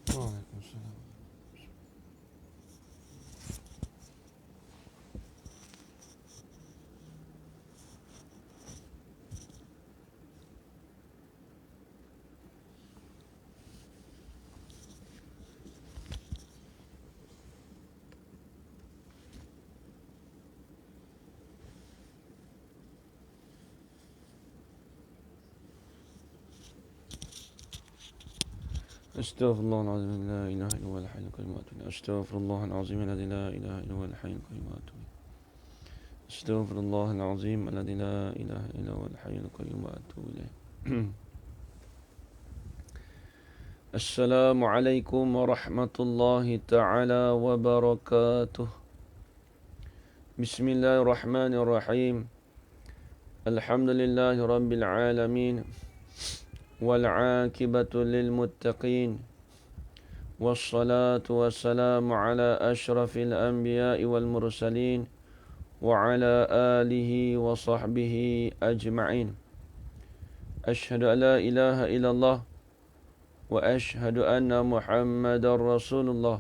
Waalaikumsalam. أستغفر الله العظيم الذي لا إله إلا هو الحي القيوم وأتوب إليه. أستغفر الله العظيم الذي لا إله إلا هو الحي القيوم وأتوب إليه. أستغفر الله العظيم الذي لا إله إلا هو الحي القيوم وأتوب إليه. السلام عليكم ورحمة الله تعالى وبركاته. بسم الله الرحمن الرحيم. الحمد لله رب العالمين والعاقبة للمتقين والصلاة والسلام على أشرف الأنبياء والمرسلين وعلى آله وصحبه أجمعين. أشهد أن لا إله إلا الله وأشهد أن محمد رسول الله.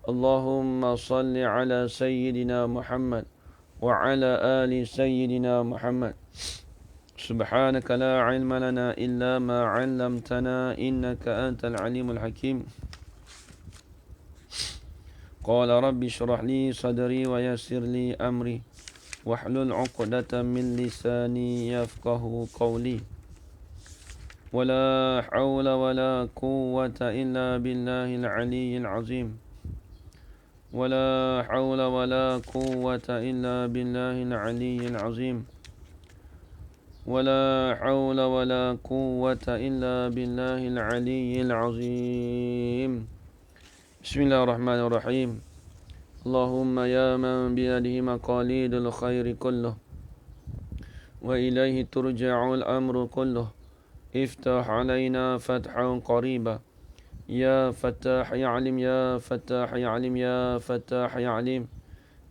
اللهم صل على سيدنا محمد وعلى آل سيدنا محمد. سبحانك لا علم لنا إلا ما علمتنا إنك أنت العليم الحكيم. قال رب اشرح لي صدري ويسر لي أمري واحلل عقدة من لساني يفقه قولي. ولا حول ولا قوة إلا بالله العلي العظيم. ولا حول ولا قوة إلا بالله العلي العظيم. ولا حول ولا قوة إلا بالله العلي العظيم. بسم الله الرحمن الرحيم. اللهم يا من بيده مقاليد الخير كله وإليه ترجع الأمر كله افتح علينا فتحا قريبا يا فتاح يا عليم يا فتاح يا عليم يا فتاح يا عليم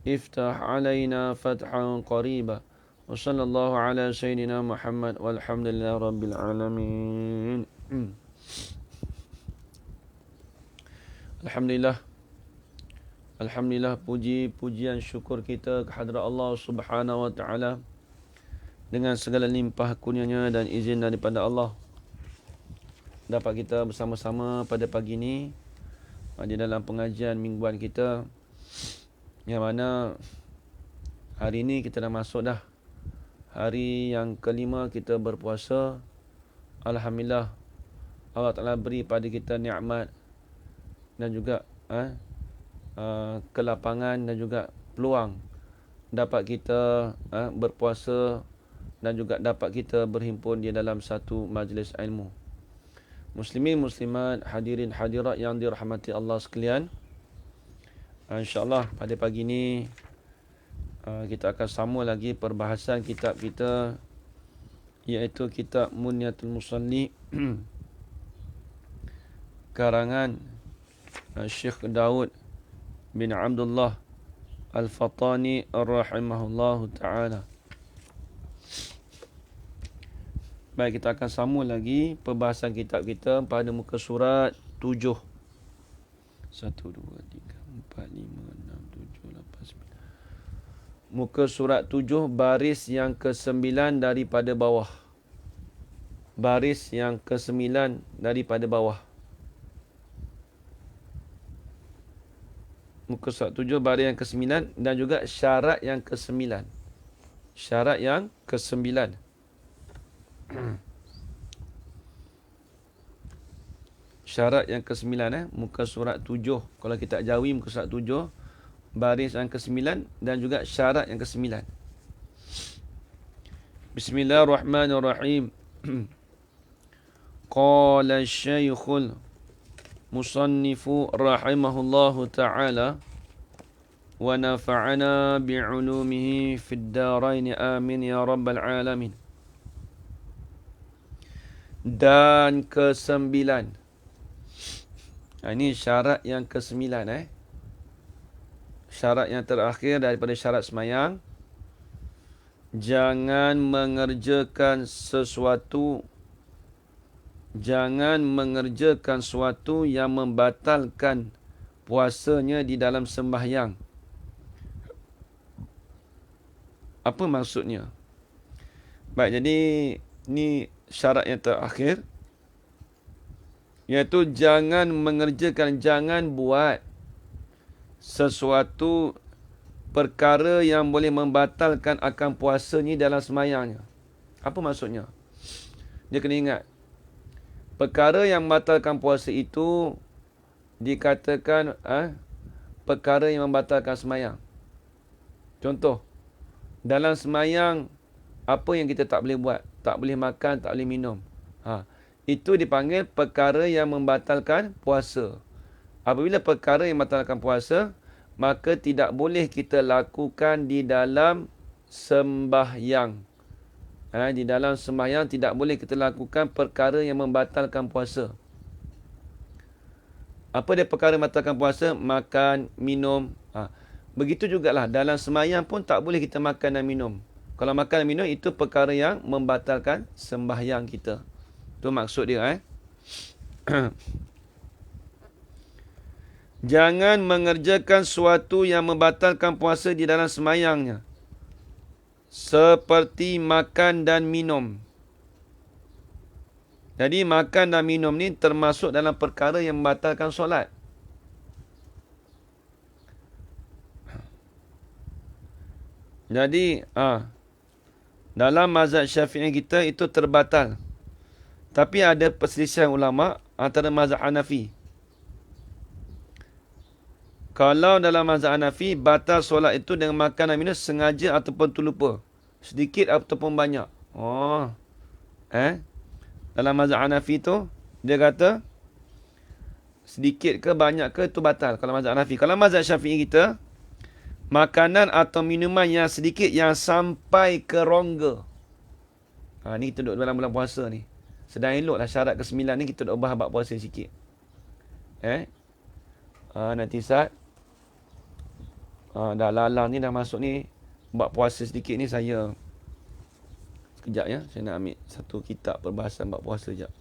افتح علينا فتحا قريبا وصلى الله على سيدنا محمد والحمد لله رب العالمين. Alhamdulillah, puji-pujian syukur kita kehadrat Allah Subhanahu wa taala dengan segala limpah kurnianya dan izin daripada Allah dapat kita bersama-sama pada pagi ini di dalam pengajian mingguan kita, yang mana hari ini kita dah masuk dah hari yang kelima kita berpuasa. Alhamdulillah, Allah Ta'ala beri pada kita nikmat dan juga kelapangan dan juga peluang dapat kita berpuasa dan juga dapat kita berhimpun di dalam satu majlis ilmu. Muslimin muslimat, hadirin hadirat yang dirahmati Allah sekalian, InsyaAllah pada pagi ini kita akan sambung lagi perbahasan kitab kita, iaitu kitab Munyatul Musalli karangan Syekh Daud bin Abdullah Al-Fatani rahimahullahu ta'ala. Baik, kita akan sambung lagi perbahasan kitab kita pada muka surat 7. 1, 2, 3, 4, 5, 6, 7, 8, 9. Muka surat 7, baris yang ke-9 daripada bawah. Baris yang ke-9 daripada bawah. Muka surat 7, baris yang ke-9 dan juga syarat yang ke-9. Syarat yang ke-9. Syarat yang ke-9 muka surat 7. Kalau kita jawi muka surat 7, baris yang ke-9 dan juga syarat yang ke-9. Bismillahirrahmanirrahim. Qala Syekhul Musannifu rahimahullahu ta'ala wa nafa'ana bi'ulumihi fid darain amin ya rabbal alamin. Dan ke-9. Ini syarat yang ke-9 Syarat yang terakhir daripada syarat semayang. Jangan mengerjakan sesuatu jangan mengerjakan sesuatu yang membatalkan puasanya di dalam sembahyang. Apa maksudnya? Baik, jadi ni syarat yang terakhir, iaitu jangan mengerjakan, jangan buat sesuatu perkara yang boleh membatalkan akan puasanya dalam sembahyangnya. Apa maksudnya? Dia kena ingat, perkara yang membatalkan puasa itu dikatakan perkara yang membatalkan sembahyang. Contoh, dalam sembahyang, apa yang kita tak boleh buat? Tak boleh makan, tak boleh minum. Itu dipanggil perkara yang membatalkan puasa. Apabila perkara yang membatalkan puasa, maka tidak boleh kita lakukan di dalam sembahyang. Di dalam sembahyang tidak boleh kita lakukan perkara yang membatalkan puasa. Apa dia perkara yang membatalkan puasa? Makan, minum. Begitu jugalah dalam sembahyang pun tak boleh kita makan dan minum. Kalau makan dan minum itu perkara yang membatalkan sembahyang kita. Itu maksud dia. Jangan mengerjakan sesuatu yang membatalkan puasa di dalam sembahyangnya, seperti makan dan minum. Jadi makan dan minum ni termasuk dalam perkara yang membatalkan solat. Jadi dalam mazhab Syafi'i kita itu terbatal. Tapi ada perselisihan ulama antara mazhab Hanafi. Kalau dalam mazhab Hanafi, batal solat itu dengan makan dan minum sengaja ataupun terlupa. Sedikit ataupun banyak. Dalam mazhab Hanafi tu, dia kata, sedikit ke banyak ke itu batal. Kalau mazhab Hanafi. Kalau mazhab Syafi'i kita, makanan atau minuman yang sedikit yang sampai ke rongga. Ni kita duduk dalam bulan puasa ni. Sedang eloklah syarat ke-9 ni kita duduk ubah bab puasa sikit. Nanti saat dah lalang ni dah masuk ni, bab puasa sedikit ni saya sekejap ya. Saya nak ambil satu kitab perbahasan bab puasa sekejap.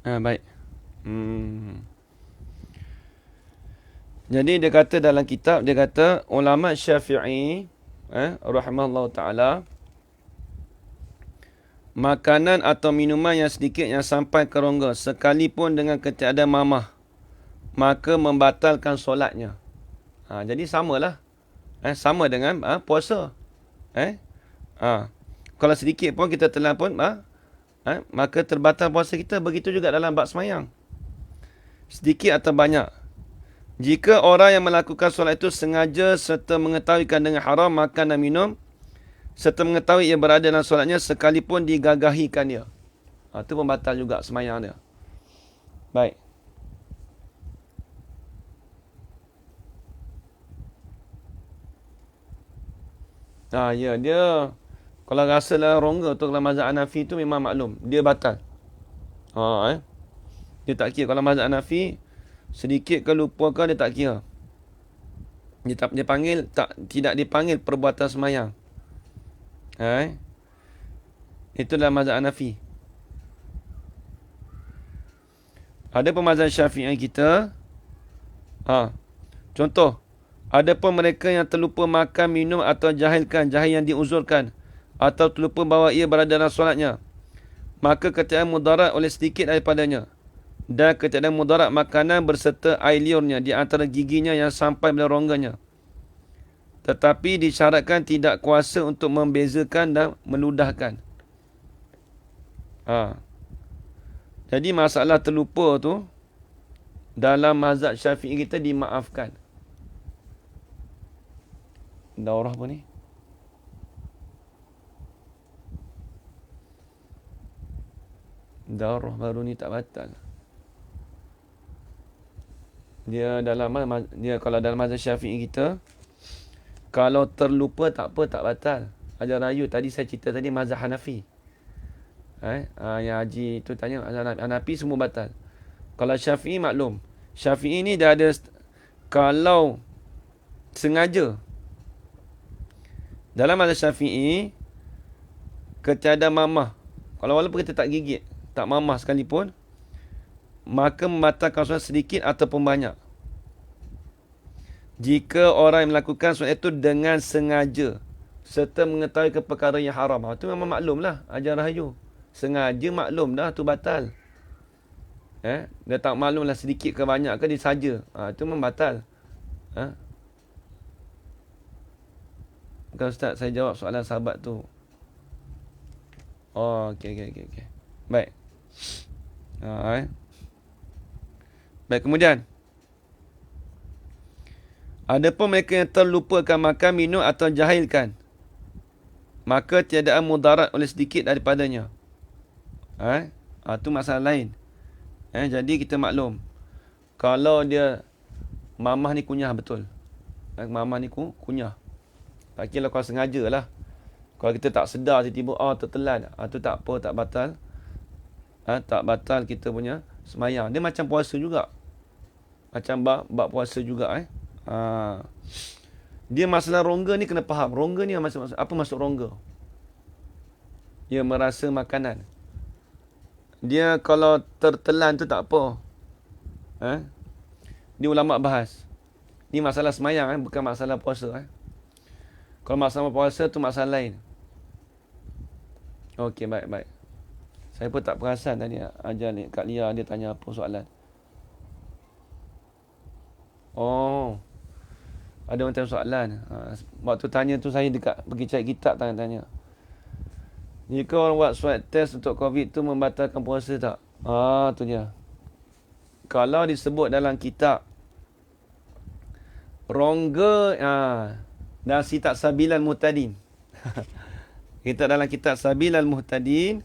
Baik. Jadi dia kata dalam kitab, dia kata ulama Syafi'i rahimahullah ta'ala, makanan atau minuman yang sedikit yang sampai ke rongga sekalipun dengan ketiadaan mamah, maka membatalkan solatnya. Jadi samalah. Sama dengan puasa. Kalau sedikit pun kita telan pun maka terbatal puasa kita. Begitu juga dalam bab sembahyang. Sedikit atau banyak. Jika orang yang melakukan solat itu sengaja serta mengetahui kandungan haram makan dan minum, serta mengetahui ia berada dalam solatnya sekalipun digagahikan dia, itu membatal juga sembahyang dia. Baik. Ya, dia kalau rasa dalam rongga tu, kalau mazhab Hanafi tu memang maklum, dia batal. Dia tak kira. Kalau mazhab Hanafi, sedikit ke lupa ke, dia tak kira. Dia panggil, tidak dipanggil perbuatan semayang. Itu dalam mazhab Hanafi. Ada pun mazhab Syafi'i kita. Contoh, ada pun mereka yang terlupa makan, minum atau jahil yang diuzurkan, atau terlupa bahawa ia berada dalam solatnya, maka ketiadaan mudarat oleh sedikit daripadanya, dan ketiadaan mudarat makanan berserta air liurnya di antara giginya yang sampai pada rongganya. Tetapi disyaratkan tidak kuasa untuk membezakan dan meludahkan. Jadi masalah terlupa tu, dalam mazhab Syafi'i kita dimaafkan. Daurah apa ni? Daurah baru ni tak batal. Dia kalau dalam mazhab Syafi'i kita, kalau terlupa tak apa, tak batal. Ajar rayu tadi saya cerita tadi mazhab Hanafi. Yang Haji tu tanya Hanafi semua batal. Kalau Syafi'i maklum. Syafi'i ni dah ada, kalau sengaja. Dalam mazhab Syafi'i, ketiadaan mamah. Kalau walaupun kita tak gigit, tak mamah sekalipun, maka membatalkan solat sedikit ataupun banyak. Jika orang yang melakukan solat itu dengan sengaja, serta mengetahui perkara yang haram. Itu memang maklum lah, ajar rahayu. Sengaja maklum dah, tu batal. Dia tak maklum lah sedikit ke banyak ke, dia saja. Itu memang batal. Bukan Ustaz, saya jawab soalan sahabat tu. Okey. Baik. Baik, kemudian. Ada pun mereka yang terlupakan makan, minum atau jahilkan, maka tiadaan mudarat oleh sedikit daripadanya. Itu masalah lain. Jadi kita maklum, kalau dia mamah ni kunyah betul. Mamah ni kunyah. Tak kira kalau sengaja lah. Kalau kita tak sedar tiba-tiba tertelan, tu tak apa, tak batal. Tak batal kita punya semayang. Dia macam puasa juga. Macam bab puasa juga. Dia masalah rongga ni kena faham. Rongga ni apa maksud rongga? Dia merasa makanan. Dia kalau tertelan tu tak apa. Dia ulama bahas. Ni masalah semayang, bukan masalah puasa. Kalau masalah puasa tu masalah lain. Okey, baik. Saya pun tak perasan tadi ajar ni Kak Lia dia tanya apa soalan. Ada orang tanya soalan. Waktu tanya tu saya dekat pergi cari kitab tanya. Jika orang buat swab test untuk COVID tu membatalkan puasa tak? Tu dia. Kalau disebut dalam kitab rongga dan kitab Sabilal Muhtadin. Kita dalam kitab Sabilal Muhtadin,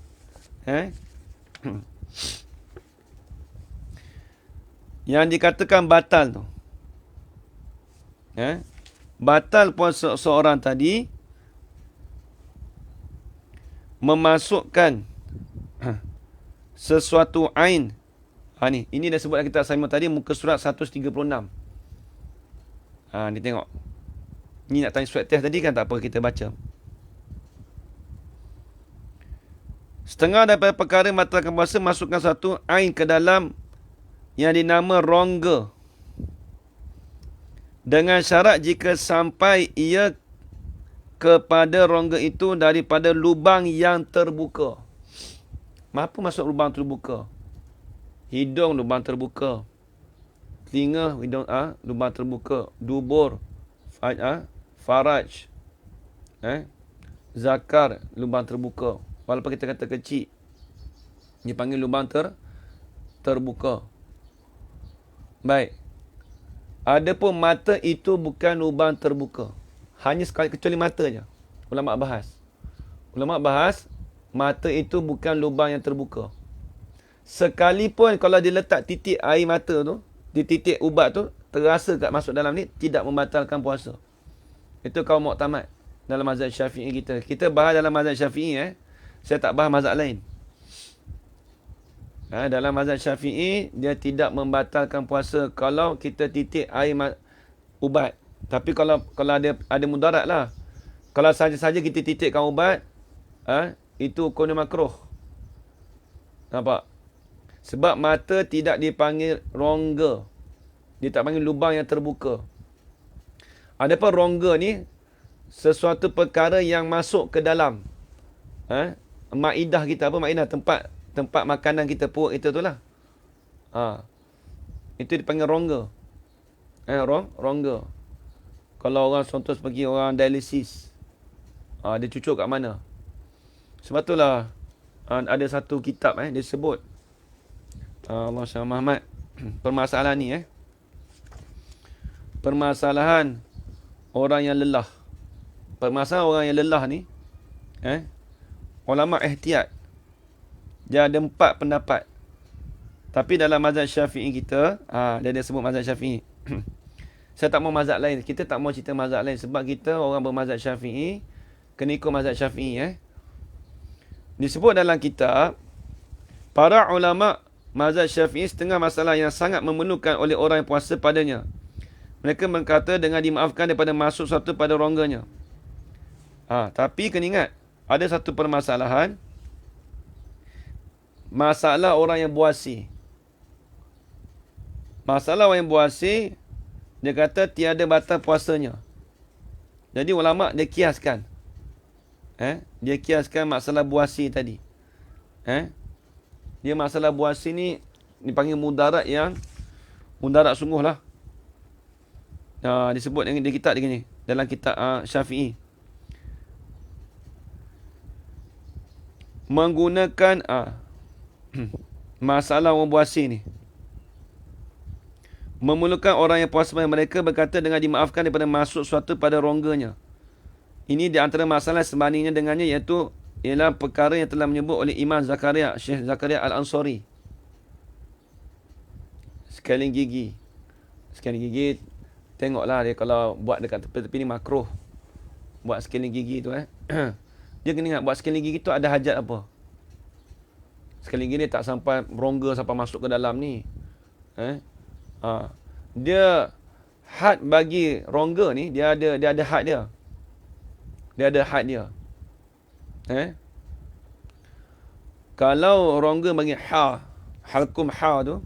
yang dikatakan batal tu. Batal puasa seorang tadi memasukkan sesuatu ain. Ini dah sebut dalam kitab Sabilal Muhtadin muka surat 136. Ni tengok. Ni nak tanya swab test tadi kan, tak apa kita baca. Setengah daripada perkara membatalkan puasa masukkan satu ain ke dalam yang dinama rongga. Dengan syarat jika sampai ia kepada rongga itu daripada lubang yang terbuka. Apa maksud lubang terbuka? Hidung lubang terbuka. Telinga hidung lubang terbuka. Dubur, faraj, zakar lubang terbuka. Walaupun kita kata kecil, dia panggil lubang terbuka. Baik. Adapun mata itu bukan lubang terbuka. Hanya sekali kecuali mata je. Ulama bahas mata itu bukan lubang yang terbuka. Sekalipun kalau dia letak titik air mata tu, di titik ubat tu terasa kat masuk dalam ni, tidak membatalkan puasa. Itu kaum muktamad. dalam mazhab Syafi'i kita. Kita bahas dalam mazhab Syafi'i Saya tak bahas mazhab lain. Dalam mazhab Syafi'i dia tidak membatalkan puasa kalau kita titik air ubat. Tapi kalau ada mudarat lah. Kalau saja-saja kita titikkan ubat, itu hukumnya makruh. Nampak? Sebab mata tidak dipanggil rongga. Dia tak panggil lubang yang terbuka. Adapun rongga ni sesuatu perkara yang masuk ke dalam maidah kita. Apa maidah? Tempat makanan kita, perut itu tu lah. Itu dipanggil rongga. Rongga. Kalau orang contoh seperti orang dialisis, dia cucuk kat mana? Sebab itulah ada satu kitab dia sebut Allah Syah Muhammad permasalahan ni permasalahan orang yang lelah. Permasalahan orang yang lelah ni ulama ihtiyat. Dia ada 4 pendapat. Tapi dalam mazhab Syafi'i kita, dia ada sebut mazhab Syafi'i. Saya tak mau mazhab lain. Kita tak mau cerita mazhab lain sebab kita orang bermazhab Syafi'i, kena ikut mazhab Syafi'i Disebut dalam kitab, para ulama mazhab Syafi'i setengah masalah yang sangat memerlukan oleh orang yang puasa padanya. Mereka berkata dengan dimaafkan daripada masuk suatu pada rongganya. Tapi kena ingat, ada satu permasalahan. Masalah orang yang buasi. Masalah orang yang buasi, dia kata tiada batal puasanya. Jadi ulama' dia kiaskan. Dia kiaskan masalah buasi tadi. Dia masalah buasi ni dipanggil mudarat yang mudarat sungguh lah. Disebut di kitab ni, dalam kitab Syafi'i. Menggunakan masalah orang buasi ni. Memerlukan orang yang puasa mereka berkata dengan dimaafkan daripada masuk suatu pada rongganya. Ini di antara masalah sebandingnya dengannya iaitu ialah perkara yang telah menyebut oleh Imam Zakaria, Syekh Zakaria Al-Ansari. Scaling gigi. Scaling gigi, tengoklah dia kalau buat dekat tepi-tepi ni makruh. Buat scaling gigi tu Dia kena ingat buat scaling gigi tu ada hajat apa. Scaling gigi ni tak sampai rongga sampai masuk ke dalam ni. Dia had bagi rongga ni dia ada had dia. Dia ada had dia. Kalau rongga bagi halkum tu,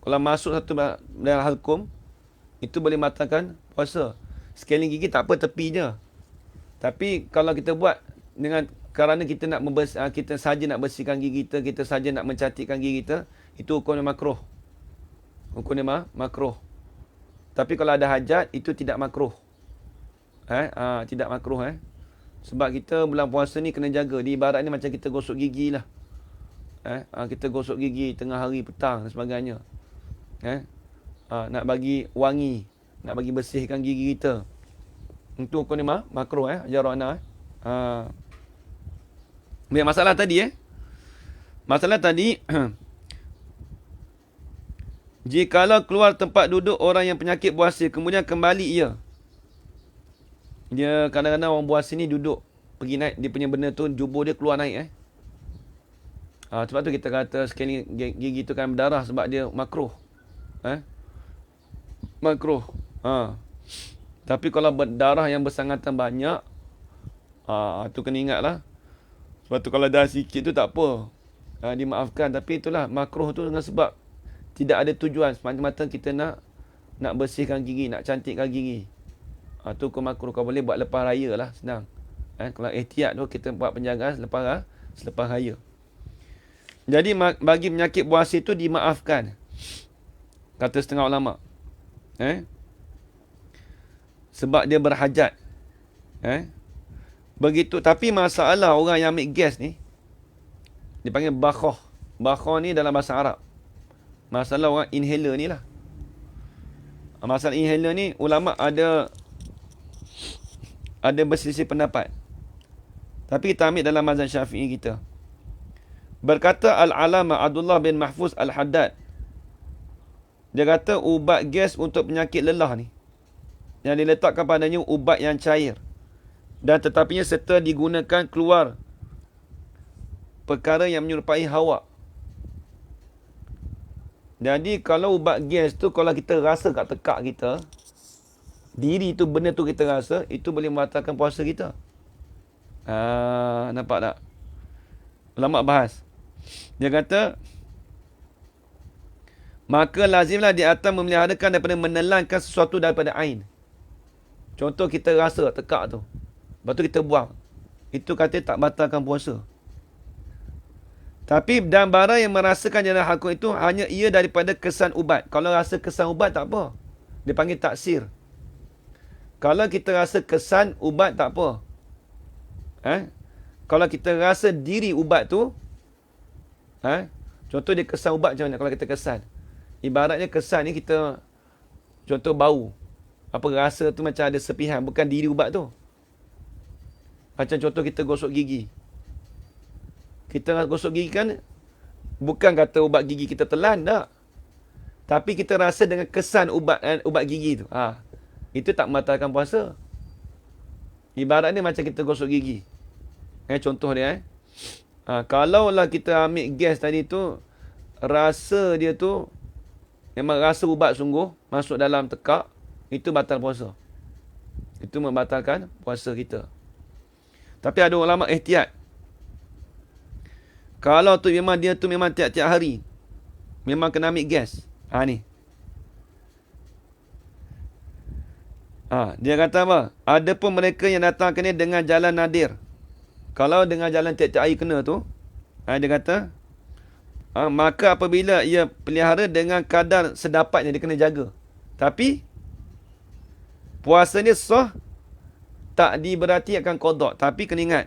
kalau masuk satu dalam halkum, itu boleh batalkan puasa. Scaling gigi tak apa, tepi je. Tapi kalau kita buat dengan kerana kita nak kita saja nak bersihkan gigi kita, kita saja nak mencantikkan gigi kita, itu hukumnya makruh. Hukumnya makruh. Tapi kalau ada hajat, itu tidak makruh. Tidak makruh. Sebab kita bulan puasa ni kena jaga. Di ibarat ni macam kita gosok gigi lah. Kita gosok gigi tengah hari, petang dan sebagainya. Nak bagi wangi, nak bagi bersihkan gigi kita. Itu hukumnya makruh. Ajar Biar masalah tadi Masalah tadi jikalau keluar tempat duduk orang yang penyakit buasi, kemudian kembali dia kadang-kadang orang buasi ni duduk, pergi naik dia punya benda tu, jubur dia keluar naik sebab tu kita kata sekali gigi tu kan berdarah sebab dia makruh. Makruh. Tapi kalau berdarah yang bersangatan banyak, tu kena ingatlah. Sebab tu kalau dah sikit tu tak apa, dimaafkan. Tapi itulah makruh tu dengan sebab tidak ada tujuan, semata-mata kita nak bersihkan gigi, nak cantikkan gigi. Tu hukum makruh. Kau boleh buat lepas raya lah, senang. Kalau ihtiyat tu kita buat penjagaan selepas raya. Jadi bagi penyakit buasi tu dimaafkan, kata setengah ulama. Sebab dia berhajat. Begitu. Tapi masalah orang yang ambil gas ni, dipanggil bakhah. Bakhah ni dalam bahasa Arab. Masalah orang inhaler ni lah. Masalah inhaler ni, ulama ada berselisih pendapat. Tapi kita ambil dalam mazhab Syafi'i kita. Berkata Al-Alama Abdullah bin Mahfuz Al-Haddad, dia kata ubat gas untuk penyakit lelah ni, yang diletakkan padanya ubat yang cair, dan tetapinya serta digunakan keluar perkara yang menyerupai hawa. Jadi kalau ubat gas tu, kalau kita rasa kat tekak kita, diri tu, benda tu kita rasa, itu boleh membatalkan puasa kita. Nampak tak? Ulama bahas. Dia kata, maka lazimlah di atas memeliharakan daripada menelankan sesuatu daripada ain. Contoh kita rasa tekak tu, lepas tu kita buang. Itu kata tak batalkan puasa. Tapi dan barang yang merasakan jalan hakuk itu hanya ia daripada kesan ubat. Kalau rasa kesan ubat tak apa. Dia panggil taksir. Kalau kita rasa kesan ubat tak apa. Kalau kita rasa diri ubat tu, contoh dia kesan ubat macam mana kalau kita kesan. Ibaratnya kesan ni kita, contoh bau. Apa rasa tu macam ada sepihan, bukan diri ubat tu. Macam contoh kita gosok gigi. Kita gosok gigi kan, bukan kata ubat gigi kita telan, tak. Tapi kita rasa dengan kesan ubat gigi tu. Itu tak membatalkan puasa. Ibaratnya macam kita gosok gigi. Contoh dia. Kalaulah kita ambil gas tadi tu, rasa dia tu, memang rasa ubat sungguh, masuk dalam tekak, itu batal puasa. Itu membatalkan puasa kita. Tapi ada ulama ihtiyat. Kalau tu memang dia tu memang tiap-tiap hari memang kena ambil gas. Ni. Dia kata apa? Ada pun mereka yang datang ke ni dengan jalan nadir. Kalau dengan jalan tiap-tiap hari kena tu, dia kata, maka apabila ia pelihara dengan kadar sedapatnya, dia kena jaga. Tapi puasa ni sah, tak diberarti akan qada. Tapi kena ingat,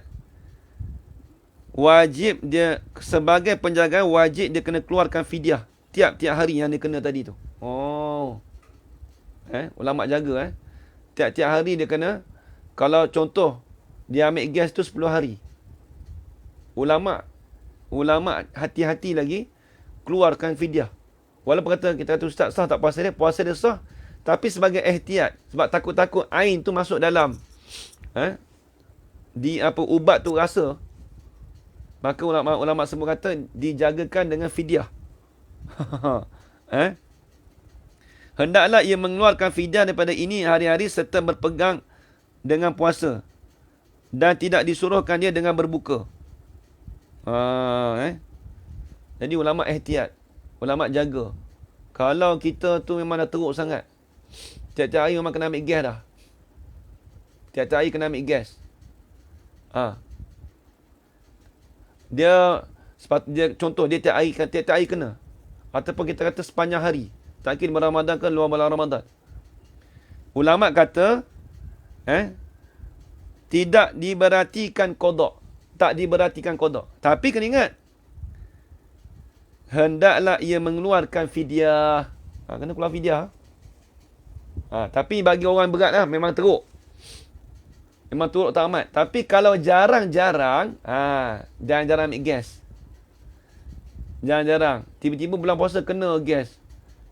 wajib dia sebagai penjagaan, wajib dia kena keluarkan fidyah tiap-tiap hari yang dia kena tadi tu. Ulama jaga. Tiap-tiap hari dia kena. Kalau contoh dia ambil gas tu 10 hari, ulama hati-hati lagi keluarkan fidyah. Walaupun kita kata ustaz sah tak puasa dia sah, tapi sebagai ihtiyat, sebab takut-takut ain tu masuk dalam ubat tu rasa. Maka ulama semua kata dijagakan dengan fidyah. Hendaklah ia mengeluarkan fidyah daripada ini hari-hari serta berpegang dengan puasa, dan tidak disuruhkan dia dengan berbuka. Jadi ulama ihtiyat, ulama jaga. Kalau kita tu memang dah teruk sangat, tiap-tiap hari memang kena ambil gas dah. Tiap-tiap hari kena ambil gas. Dia contoh dia tiap hari kena, ataupun kita kata sepanjang hari, tak kira bulan Ramadan ke luar bulan Ramadan. Ulama kata tidak diberartikan qada, tak diberartikan qada. Tapi kena ingat, hendaklah ia mengeluarkan fidyah. Kena keluar fidyah. Tapi bagi orang berat memang teruk. Memang turut tak amat. Tapi kalau jarang-jarang, jarang-jarang ambil gas. Jarang-jarang. Tiba-tiba bulan puasa kena gas.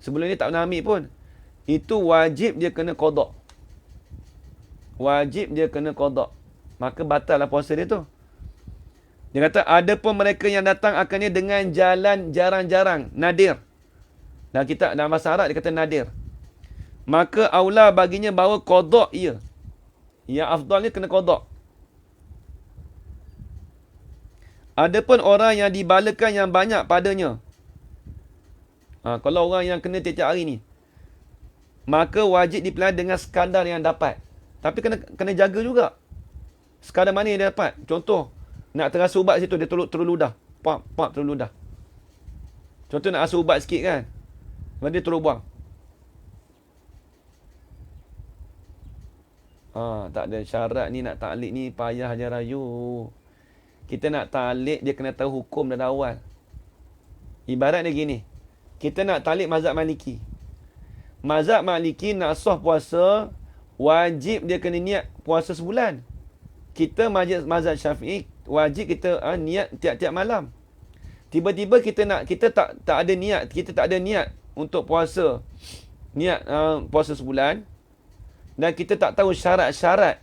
Sebelum ni tak pernah ambil pun. Itu wajib dia kena qada. Wajib dia kena qada. Maka batal lah puasa dia tu. Dia kata, ada pun mereka yang datang akannya dengan jalan jarang-jarang. Nadir. Dan kita dalam bahasa Arab dia kata nadir. Maka aula baginya bahawa qada ia. Yang afdalnya kena qada. Adapun orang yang dibalakan yang banyak padanya. Kalau orang yang kena tiap-tiap hari ni, maka wajib dipelihara dengan sekadar yang dapat. Tapi kena jaga juga. Sekadar mana yang dia dapat. Contoh, nak terasa ubat situ, dia terus ludah. Pak, terus ludah. Contoh nak rasa ubat sikit kan, lepas dia terus buang. Tak ada syarat ni nak taklid ni, payah je rayu. Kita nak taklid, dia kena tahu hukum dari awal. Ibarat dia gini, kita nak taklid mazhab Maliki. Mazhab Maliki nak sah puasa, wajib dia kena niat puasa sebulan. Kita mazhab Syafi'i, wajib kita niat tiap-tiap malam. Tiba-tiba kita tak ada niat, kita tak ada niat untuk puasa, niat puasa sebulan, dan kita tak tahu syarat-syarat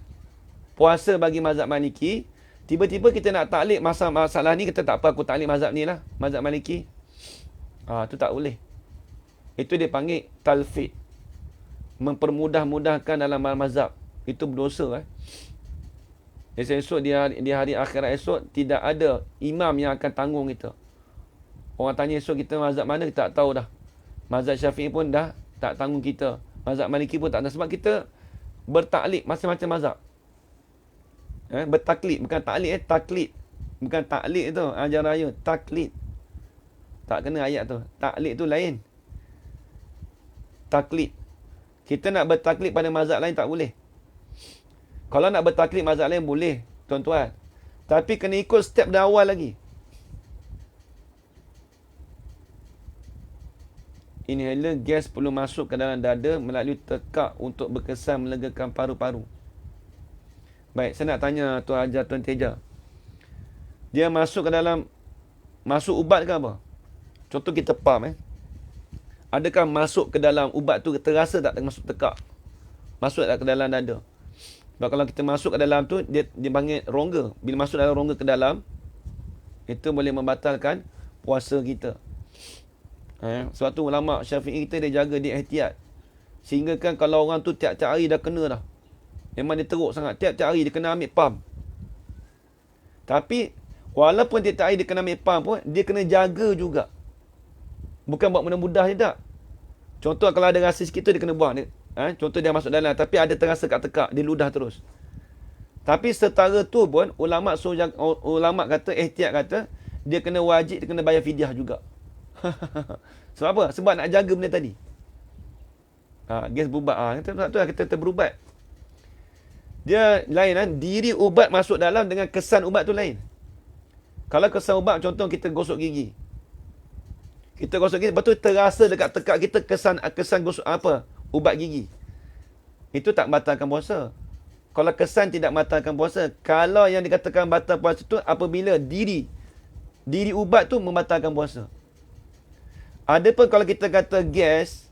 puasa bagi mazhab Maliki, tiba-tiba kita nak taklid masalah ni, kita tak apa, aku taklid mazhab ni lah, mazhab Maliki. Tu tak boleh. Itu dia panggil talfid. Mempermudah-mudahkan dalam mazhab. Itu berdosa. Esok di hari akhirat esok, tidak ada imam yang akan tanggung kita. Orang tanya esok kita mazhab mana, kita tak tahu dah. Mazhab Syafi'i pun dah tak tanggung kita. Mazhab Maliki pun tak tahu. Sebab kita bertaklid macam-macam mazhab. Bertaklid. Bukan taklid, taklid. Bukan taklid tu. Ajar raya. Taklid. Tak kena ayat tu. Taklid tu lain. Taklid. Kita nak bertaklid pada mazhab lain tak boleh. Kalau nak bertaklid mazhab lain boleh, tuan-tuan. Tapi kena ikut step dari awal lagi. Inhaler gas perlu masuk ke dalam dada melalui tekak untuk berkesan melegakan paru-paru. Baik, saya nak tanya Tuan Hajar, Tuan Teja. Dia masuk ke dalam, masuk ubat ke apa? Contoh kita pump. Adakah masuk ke dalam ubat tu terasa tak masuk tekak? Masuk tak ke dalam dada? Sebab kalau kita masuk ke dalam tu, dia panggil rongga. Bila masuk dalam rongga ke dalam, itu boleh membatalkan puasa kita. Sebab tu ulama Syafi'i kita dia jaga, dia ihtiyat. Sehingga kan kalau orang tu tiap-tiap hari dah kena dah. Memang dia teruk sangat. Tiap-tiap hari dia kena ambil pump. Tapi, walaupun tiap-tiap hari dia kena ambil pump pun, dia kena jaga juga. Bukan buat mudah-mudah je tak. Contoh kalau ada rasa sikit tu, dia kena buang. Contoh dia masuk dalam, tapi ada terasa kat tekak, dia ludah terus. Tapi setara tu pun, ulama kata, ihtiyat kata, dia kena wajib, dia kena bayar fidyah juga. Sebab apa? Sebab nak jaga benda tadi. Gas berubat. Sebab tu kita terberubat. Dia lain kan. Diri ubat masuk dalam dengan kesan ubat tu lain. Kalau kesan ubat, contoh kita gosok gigi. Kita gosok gigi, betul terasa dekat tekak kita kesan gosok apa? Ubat gigi. Itu tak batalkan puasa. Kalau kesan tidak batalkan puasa. Kalau yang dikatakan batal puasa tu apabila diri ubat tu membatalkan puasa. Adapun kalau kita kata gas,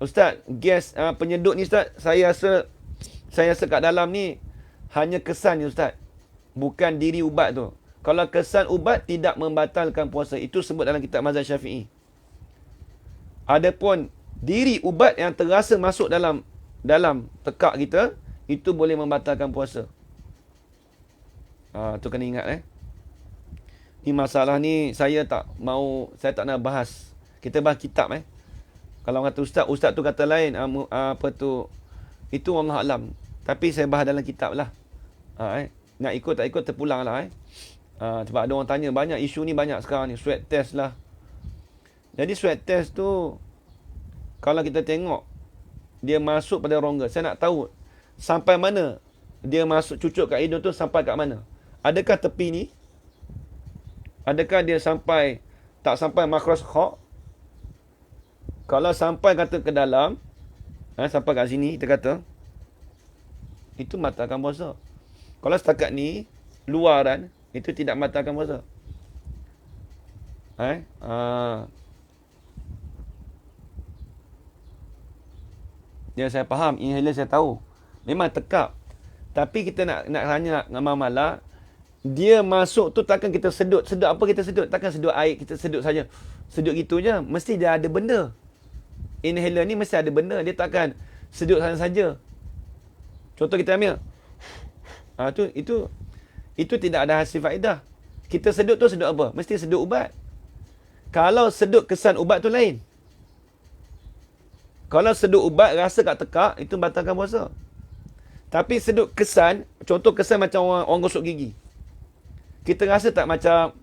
Ustaz, gas penyedut ni Ustaz, saya rasa kat dalam ni hanya kesan ni Ustaz. Bukan diri ubat tu. Kalau kesan ubat tidak membatalkan puasa. Itu sebut dalam kitab mazhab Syafi'i. Adapun diri ubat yang terasa masuk dalam tekak kita, itu boleh membatalkan puasa. Tu kena ingat Ni masalah ni saya tak nak bahas. Kita bahas kitab Kalau kata ustaz tu kata lain, itu Allah alam. Tapi saya bahas dalam kitab lah. Nak ikut tak ikut terpulang lah sebab ada orang tanya, banyak isu ni banyak sekarang ni, swab test lah. Jadi swab test tu, kalau kita tengok dia masuk pada rongga, saya nak tahu sampai mana dia masuk, cucuk kat hidung tu sampai kat mana. Adakah tepi ni? Adakah dia tak sampai makhraj kha'? Kalau sampai kata ke dalam, sampai kat sini kita kata, itu batalkan puasa. Kalau setakat ni, luaran, itu tidak batalkan puasa. Dia saya faham, inhaler saya tahu. Memang tekap. Tapi kita nak tanya dengan Mamalah, dia masuk tu takkan kita sedut. Sedut apa kita sedut? Takkan sedut air, kita sedut saja. Sedut gitu je. Mesti dia ada benda. Inhaler ni mesti ada benda. Dia takkan sedut saja-saja. Contoh kita ambil. Itu tidak ada hasil faedah. Kita sedut tu sedut apa? Mesti sedut ubat. Kalau sedut kesan ubat tu lain. Kalau sedut ubat, rasa kat tekak, itu batalkan puasa. Tapi sedut kesan, contoh kesan macam orang gosok gigi. Kita rasa tak macam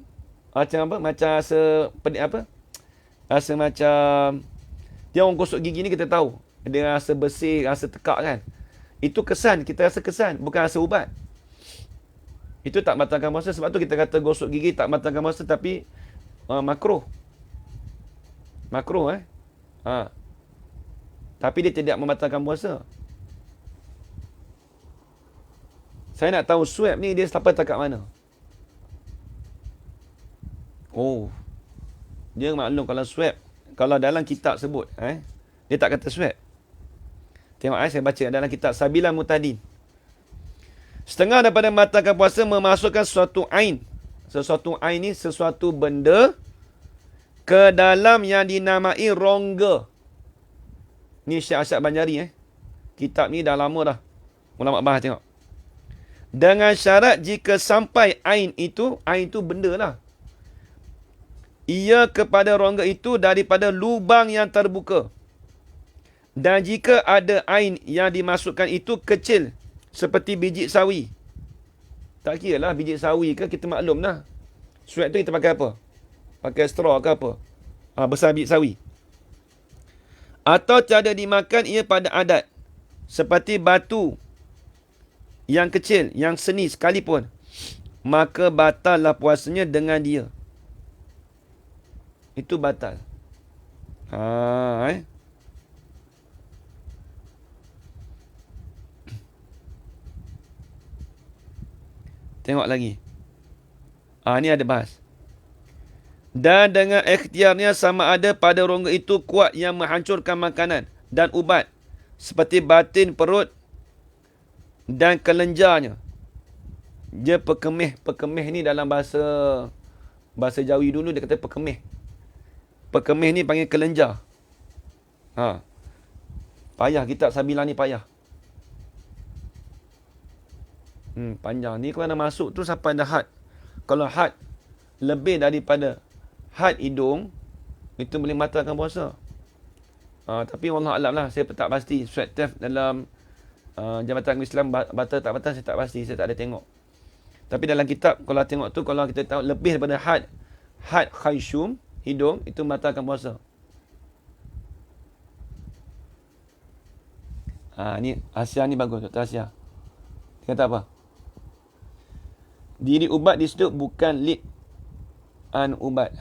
apa? Macam rasa pedik apa? Rasa macam dia orang gosok gigi ni kita tahu. Dia rasa bersih, rasa tekak kan. Itu kesan, kita rasa kesan, bukan rasa ubat. Itu tak batalkan puasa. Sebab tu kita kata gosok gigi tak batalkan puasa, tapi makruh. Makruh Tapi dia tidak membatalkan puasa. Saya nak tahu swab ni dia sampai takat mana. Dia maklum kalau swab, kalau dalam kitab sebut, dia tak kata swab. Tengok saya baca dalam kitab Sabilan Mutadin. Setengah daripada membatalkan puasa memasukkan sesuatu ain. Sesuatu ain ni sesuatu benda ke dalam yang dinamai rongga. Ni Syekh Asyad Banjari. Kitab ni dah lama dah. Ulama bahas tengok. Dengan syarat jika sampai ain itu benda lah. Ia kepada rongga itu daripada lubang yang terbuka. Dan jika ada ain yang dimasukkan itu kecil, seperti biji sawi. Tak kira lah biji sawi ke, kita maklum lah. Sweat tu kita pakai apa? Pakai straw ke apa? Besar biji sawi. Atau tiada dimakan ia pada adat. Seperti batu yang kecil, yang seni sekalipun. Maka batallah puasanya dengan dia. Itu batal. Tengok lagi. Ni ada bahas. Dan dengan ikhtiarnya sama ada pada rongga itu kuat yang menghancurkan makanan dan ubat. Seperti batin perut dan kelenjarnya. Dia pekemih. Pekemih ni dalam bahasa Jawi dulu dia kata pekemih. Pekemih ni panggil kelenjar. Payah kitab Sabilah ni payah. Panjang. Ni kalau nak masuk tu sampai dah had. Kalau had lebih daripada had hidung, itu boleh batalkan puasa. Tapi wallahu a'lam lah, saya tak pasti sweat test dalam Jabatan Islam batal tak batal, saya tak pasti, saya tak ada tengok. Tapi dalam kitab kalau tengok tu, kalau kita tahu lebih daripada had khayshum hidung, itu batalkan puasa. Ni Asia ni bagus, Dr. Asia. Dia kata apa? Diri ubat disebut bukan lid an ubat.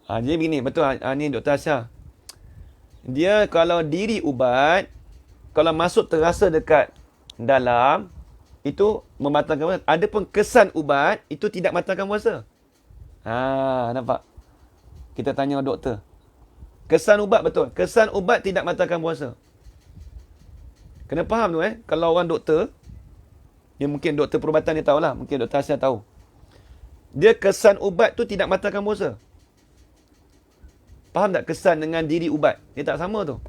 Jadi begini, betul ni Dr. Asia. Dia kalau diri ubat, kalau masuk terasa dekat dalam, itu membatalkan puasa. Adapun kesan ubat, itu tidak membatalkan puasa. Nampak? Kita tanya doktor. Kesan ubat betul. Kesan ubat tidak membatalkan puasa. Kena faham tu Kalau orang doktor, dia mungkin doktor perubatan dia tahulah. Mungkin Dr. Asia tahu. Dia kesan ubat tu tidak membatalkan puasa. Faham tak kesan dengan diri ubat? Dia tak sama tu.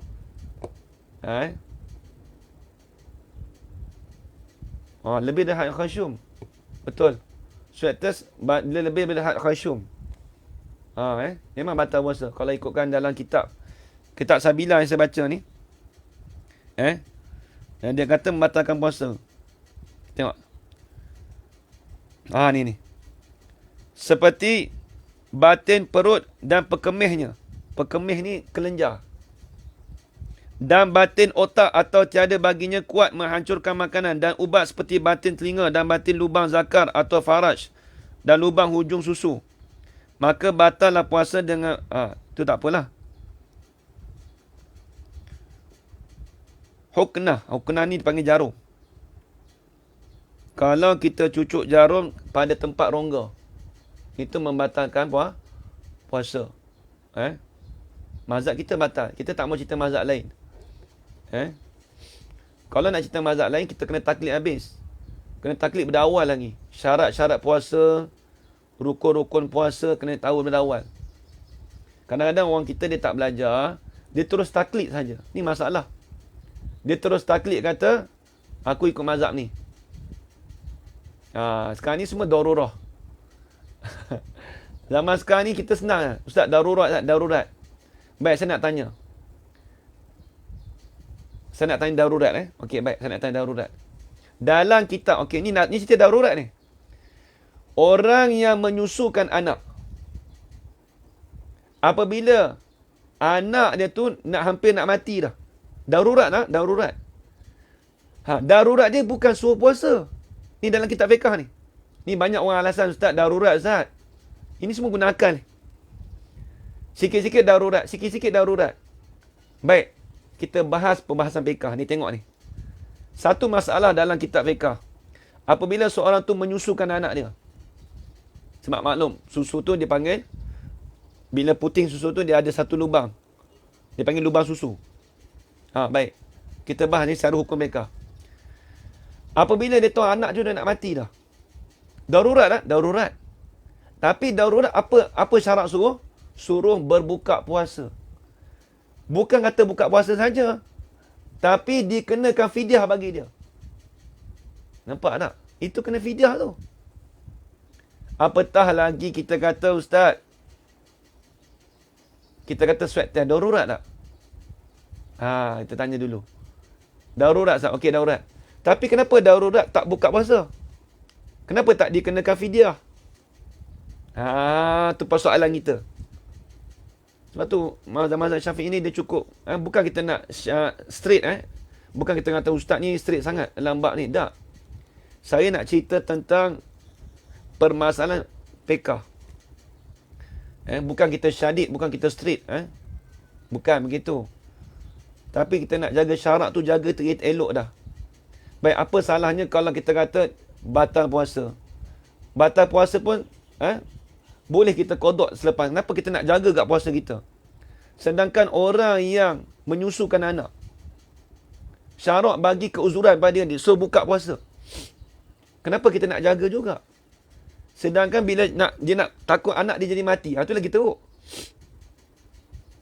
Lebih dari had khayshum. Betul. Sweat test lebih dari had khayshum. Memang batal puasa. Kalau ikutkan dalam kitab Sabilah yang saya baca ni. Dan dia kata membatalkan puasa. Tengok. Ni. Seperti batin perut dan pekemihnya. Pekemih ni kelenjar. Dan batin otak atau tiada baginya kuat menghancurkan makanan dan ubat seperti batin telinga dan batin lubang zakar atau faraj dan lubang hujung susu. Maka batallah puasa dengan... tu tak apalah. Huknah. Huknah ni dipanggil jarum. Kalau kita cucuk jarum pada tempat rongga, itu membatalkan puasa. Mazhab kita batal. Kita tak mau cerita mazhab lain. Kalau nak cerita mazhab lain, kita kena taklid habis. Kena taklid pada awal lagi. Syarat-syarat puasa, rukun-rukun puasa, kena tahu pada awal. Kadang-kadang orang kita dia tak belajar, dia terus taklid saja. Ni masalah. Dia terus taklid kata, aku ikut mazhab ni. Sekarang ni semua darurah. Zaman sekarang ni kita senang. Ustaz, darurat tak? Darurat. Baik, saya nak tanya. Saya nak tanya darurat. Okey, baik. Saya nak tanya darurat. Dalam kitab, okey, ni cerita darurat ni. Orang yang menyusukan anak. Apabila anak dia tu hampir nak mati dah. Darurat tak? Darurat. Darurat dia bukan suruh puasa. Ni dalam kitab fiqah ni. Ni banyak orang alasan, Ustaz, darurat, Ustaz. Ini semua guna akal ni. Sikit-sikit darurat. Sikit-sikit darurat. Baik. Kita bahas pembahasan fiqah ni. Tengok ni. Satu masalah dalam kitab fiqah. Apabila seorang tu menyusukan anak dia. Sebab maklum, susu tu dia panggil, bila puting susu tu dia ada satu lubang. Dia panggil lubang susu. Baik. Kita bahas ni secara hukum fiqah. Apabila dia tahu anak dia dah nak mati dah. Darurat tak? Darurat. Tapi darurat apa syarat suruh? Suruh berbuka puasa. Bukan kata buka puasa saja. Tapi dikenakan fidyah bagi dia. Nampak tak? Itu kena fidyah tu. Apatah lagi kita kata, Ustaz, kita kata swab test darurat tak? Kita tanya dulu. Darurat tak? Okey, darurat. Tapi kenapa darurat tak buka puasa? Kenapa tak dikenakan fidyah? Tu persoalan kita. Sebab tu mazhab Syafi'i ni dia cukup, bukan kita nak straight, bukan kita kata ustaz ni straight sangat dalam bab ni, tak. Saya nak cerita tentang permasalahan fiqh. Bukan kita syadid, bukan kita straight, bukan begitu. Tapi kita nak jaga syarat tu, jaga elok dah. Baik, apa salahnya kalau kita kata batal puasa? Batal puasa pun boleh kita qada selepas. Kenapa kita nak jaga kat puasa kita? Sedangkan orang yang menyusukan anak, syarat bagi keuzuran pada dia, so buka puasa. Kenapa kita nak jaga juga? Sedangkan bila dia nak takut anak dia jadi mati, itu lagi teruk.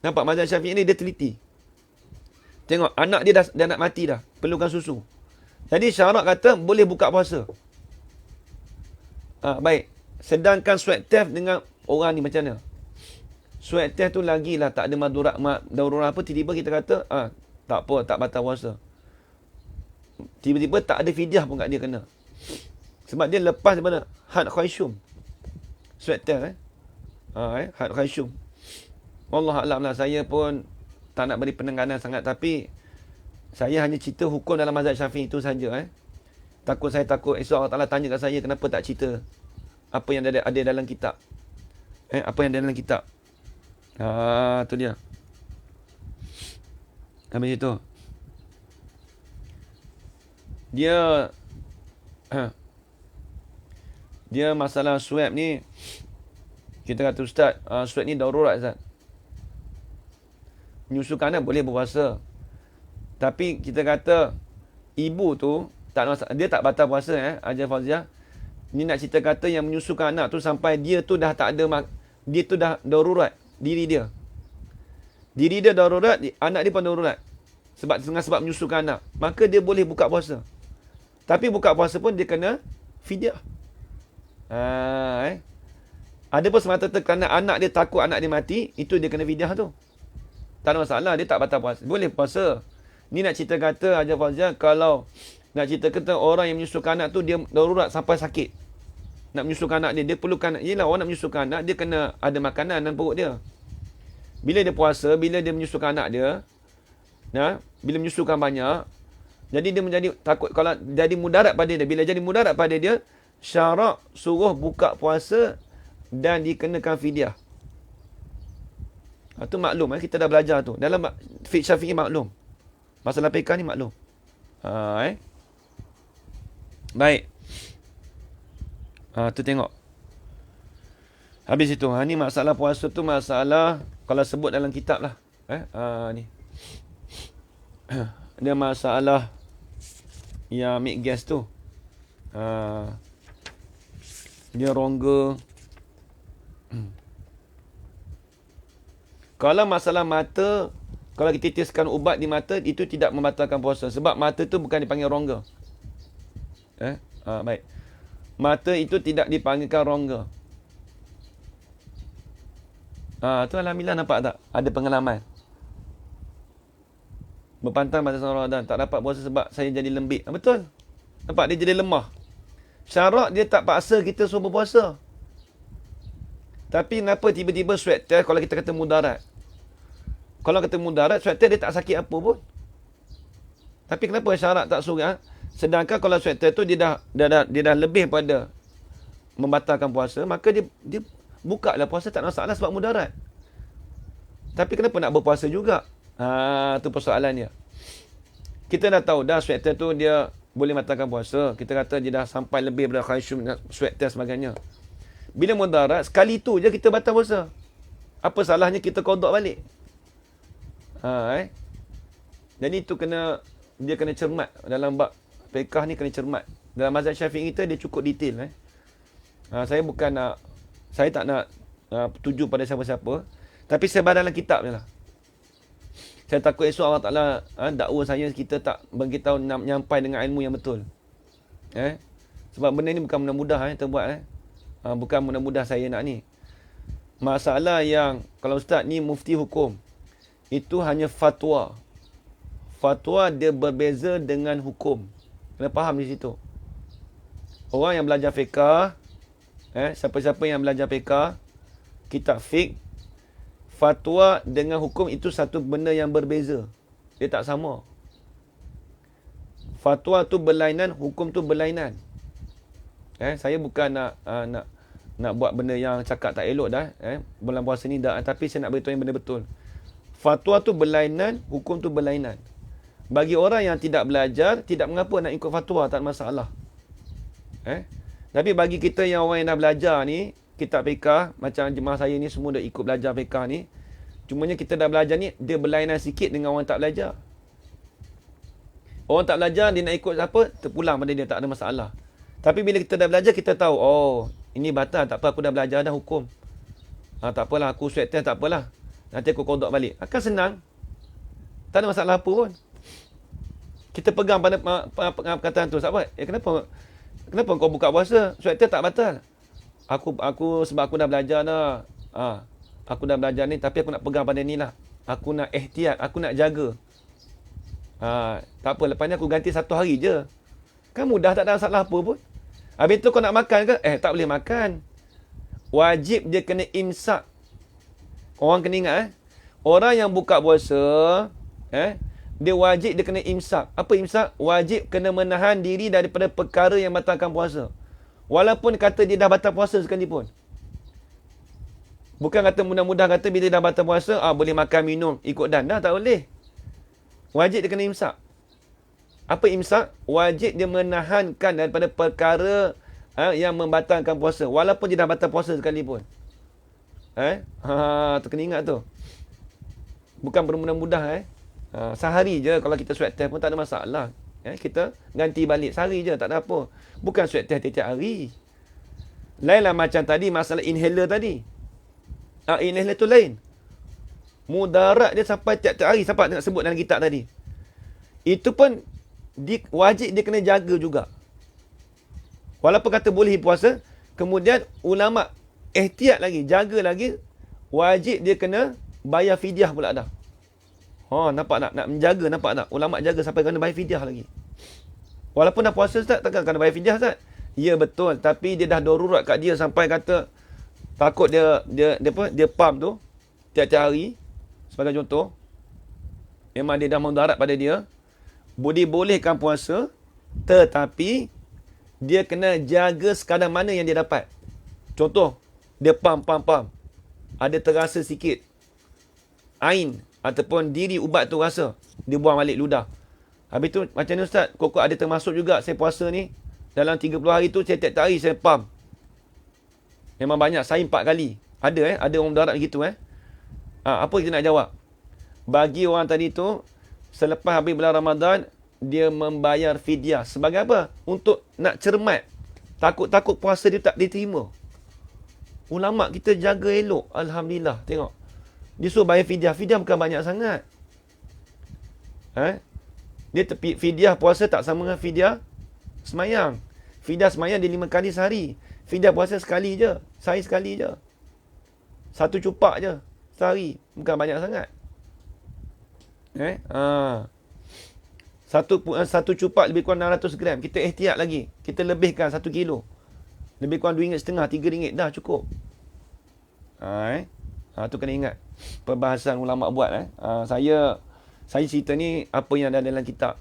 Nampak mazhab Syafi'i ni dia teliti. Tengok, anak dia dah nak mati dah, perlukan susu. Jadi syarat kata boleh buka puasa. Baik. Sedangkan swab test dengan orang ni macam mana? Swab test tu lagilah tak ada darurat apa, tiba-tiba kita kata, tak apa, tak batal puasa. Tiba-tiba tak ada fidyah pun kat dia kena. Sebab dia lepas daripada had khayshum. Swab test, had khayshum. Wallahualam lah, saya pun tak nak beri penekanan sangat, tapi saya hanya cerita hukum dalam mazhab Syafi'i itu saja. Saya takut esok Allah Ta'ala tanya kat saya, kenapa tak cerita apa yang ada dalam kitab. Apa yang ada dalam kitab. Tu dia. Habis itu, dia masalah swab ni, kita kata ustaz, swab ni darurat Ustaz. Menyusukan anak boleh berpuasa. Tapi kita kata ibu tu dia tak batal puasa, Hajar Fauziah. Ni nak cerita kata yang menyusukan anak tu sampai dia tu dah tak ada, dia tu dah darurat diri dia. Diri dia darurat, anak dia pun darurat. Sebab menyusukan anak. Maka dia boleh buka puasa. Tapi buka puasa pun dia kena fidyah. Ada pun semata-mata kerana anak dia takut anak dia mati, itu dia kena fidyah tu. Tak ada masalah, dia tak batal puasa. Boleh puasa. Ni nak cerita kata Hajar Fauziah, kalau nak cerita kata orang yang menyusukan anak tu dia darurat sampai sakit. Nak menyusukan anak dia perlukan, yelah orang nak menyusukan anak, dia kena ada makanan dalam perut dia. Bila dia puasa, bila dia menyusukan anak dia, bila menyusukan banyak, jadi dia menjadi takut kalau jadi mudarat pada dia. Bila jadi mudarat pada dia, syarak suruh buka puasa dan dikenakan fidyah. Itu maklum, kita dah belajar tu. Dalam fiqh Syafi'i maklum. Masalah fiqh ni maklum. Baik. Tu tengok. Habis itu. Ni masalah puasa tu masalah, kalau sebut dalam kitab lah. Ni. Dia masalah yang ambil gas tu. Dia rongga. Kalau masalah mata, kalau kita titiskan ubat di mata, itu tidak membatalkan puasa. Sebab mata tu bukan dipanggil rongga. Baik. Mata itu tidak dipanggilkan rongga. Tu alhamdulillah, nampak tak? Ada pengalaman. Berpantang pada Ramadan, tak dapat puasa sebab saya jadi lembik. Betul. Nampak, dia jadi lemah. Syarat dia tak paksa kita suruh berpuasa. Tapi kenapa tiba-tiba swab test kalau kita kata mudarat? Kalau kata mudarat, swab test dia tak sakit apa pun. Tapi kenapa syarat tak suruh? Sedangkan kalau swab test tu dia dah lebih pada membatalkan puasa, maka dia buka lah puasa, tak ada masalah sebab mudarat. Tapi kenapa nak berpuasa juga? Tu persoalannya. Kita dah tahu dah swab test tu dia boleh membatalkan puasa. Kita kata dia dah sampai lebih pada khayshum, swab test sebagainya. Bila mudarat, sekali tu je kita batal puasa. Apa salahnya kita qada balik? Jadi itu dia kena cermat dalam bab fiqh ni kena cermat. Dalam mazhab Syafi'i kita dia cukup detail. Saya bukan nak, saya tak nak tuju pada siapa-siapa. Tapi sebar dalam kitab je lah. Saya takut esok Allah Ta'ala dakwa saya kita tak beritahu nyampai dengan ilmu yang betul. Sebab benda ni bukan mudah-mudah terbuat. Bukan mudah-mudah saya nak ni. Masalah yang kalau ustaz ni mufti hukum, itu hanya fatwa. Fatwa dia berbeza dengan hukum. Kena faham di situ. Orang yang belajar fiqh, siapa-siapa yang belajar fiqh, kitab fiqh, fatwa dengan hukum itu satu benda yang berbeza. Dia tak sama. Fatwa tu berlainan, hukum tu berlainan. Saya bukan nak buat benda yang cakap tak elok dah. Bulan puasa ni dah. Tapi saya nak beritahu yang benda betul. Fatwa tu berlainan, hukum tu berlainan. Bagi orang yang tidak belajar, tidak mengapa nak ikut fatwa, tak ada masalah. Tapi bagi kita yang orang yang dah belajar ni, kitab fiqh, macam jemaah saya ni semua dah ikut belajar fiqh ni. Cumanya kita dah belajar ni, dia berlainan sikit dengan orang tak belajar. Orang tak belajar, dia nak ikut siapa, terpulang pada dia, tak ada masalah. Tapi bila kita dah belajar, kita tahu, oh, ini batal, tak apa, aku dah belajar dah hukum. Tak apalah, aku swab test, tak apalah. Nanti aku kodok balik. Akan senang. Tak ada masalah apa pun. Kita pegang pada perkataan tu. Sebab kenapa kau buka puasa? Swab test tak batal. Aku sebab aku dah belajar dah. Aku dah belajar ni, tapi aku nak pegang pada ni lah. Aku nak ihtiyat, aku nak jaga. Tak apa, lepas ni aku ganti 1 hari je. Kan mudah, tak ada masalah apa pun. Habis tu kau nak makan ke? Tak boleh makan. Wajib dia kena imsak. Orang kena ingat orang yang buka puasa, dia wajib dia kena imsak. Apa imsak? Wajib kena menahan diri daripada perkara yang batalkan puasa. Walaupun kata dia dah batal puasa sekalipun. Bukan kata mudah-mudah kata bila dah batal puasa, boleh makan, minum, ikut dan. Dah tak boleh. Wajib dia kena imsak. Apa imsak? Wajib dia menahankan daripada perkara yang membatalkan puasa. Walaupun dia dah batal puasa sekalipun. Tu kena ingat tu. Bukan bermudah-mudah. Sehari je kalau kita swab test pun tak ada masalah. Kita ganti balik sehari je, tak ada apa. Bukan swab test tiap-tiap hari. Lainlah macam tadi, masalah inhaler tadi. Inhaler tu lain. Mudarat dia sampai tiap-tiap hari, sampai nak sebut dalam kitab tadi. Itu pun wajib dia kena jaga juga. Walaupun kata boleh puasa, kemudian ulama ihtiyat lagi, jaga lagi, wajib dia kena bayar fidyah pula dah. Nampak nak menjaga, nampak tak? Ulama jaga sampai kena bayar fidyah lagi. Walaupun dah puasa Ustaz, takkan kena bayar fidyah Ustaz? Ya betul, tapi dia dah darurat kat dia sampai kata takut dia pump tu tiap-tiap hari. Sebagai contoh, memang dia dah mudarat pada dia. Bolehkan puasa, tetapi dia kena jaga sekadar mana yang dia dapat. Contoh, dia pump. Ada terasa sikit ain ataupun diri ubat tu rasa, dia buang balik ludah. Habis tu macam ni Ustaz, kok ada termasuk juga saya puasa ni, dalam 30 hari tu saya tiap-tiap hari saya pump. Memang banyak, saya 4 kali. Ada orang mudarat gitu. Apa kita nak jawab? Bagi orang tadi tu, selepas habis bulan Ramadan, dia membayar fidyah. Sebagai apa? Untuk nak cermat. Takut puasa dia tak diterima. Ulama kita jaga elok. Alhamdulillah. Tengok. Dia suruh bayar fidyah. Fidyah bukan banyak sangat. Dia fidyah puasa tak sama dengan fidyah semayang. Fidyah semayang dia 5 kali sehari. Fidyah puasa sekali je. Sehari sekali je. 1 cupak je sehari. Bukan banyak sangat. Satu cupak lebih kurang 600 gram. Kita ihtiyat lagi. Kita lebihkan 1 kilo. Lebih kurang RM2.5, RM3 dah cukup. Tu kena ingat. Perbahasan ulama buat. Saya cerita ni apa yang ada dalam kitab.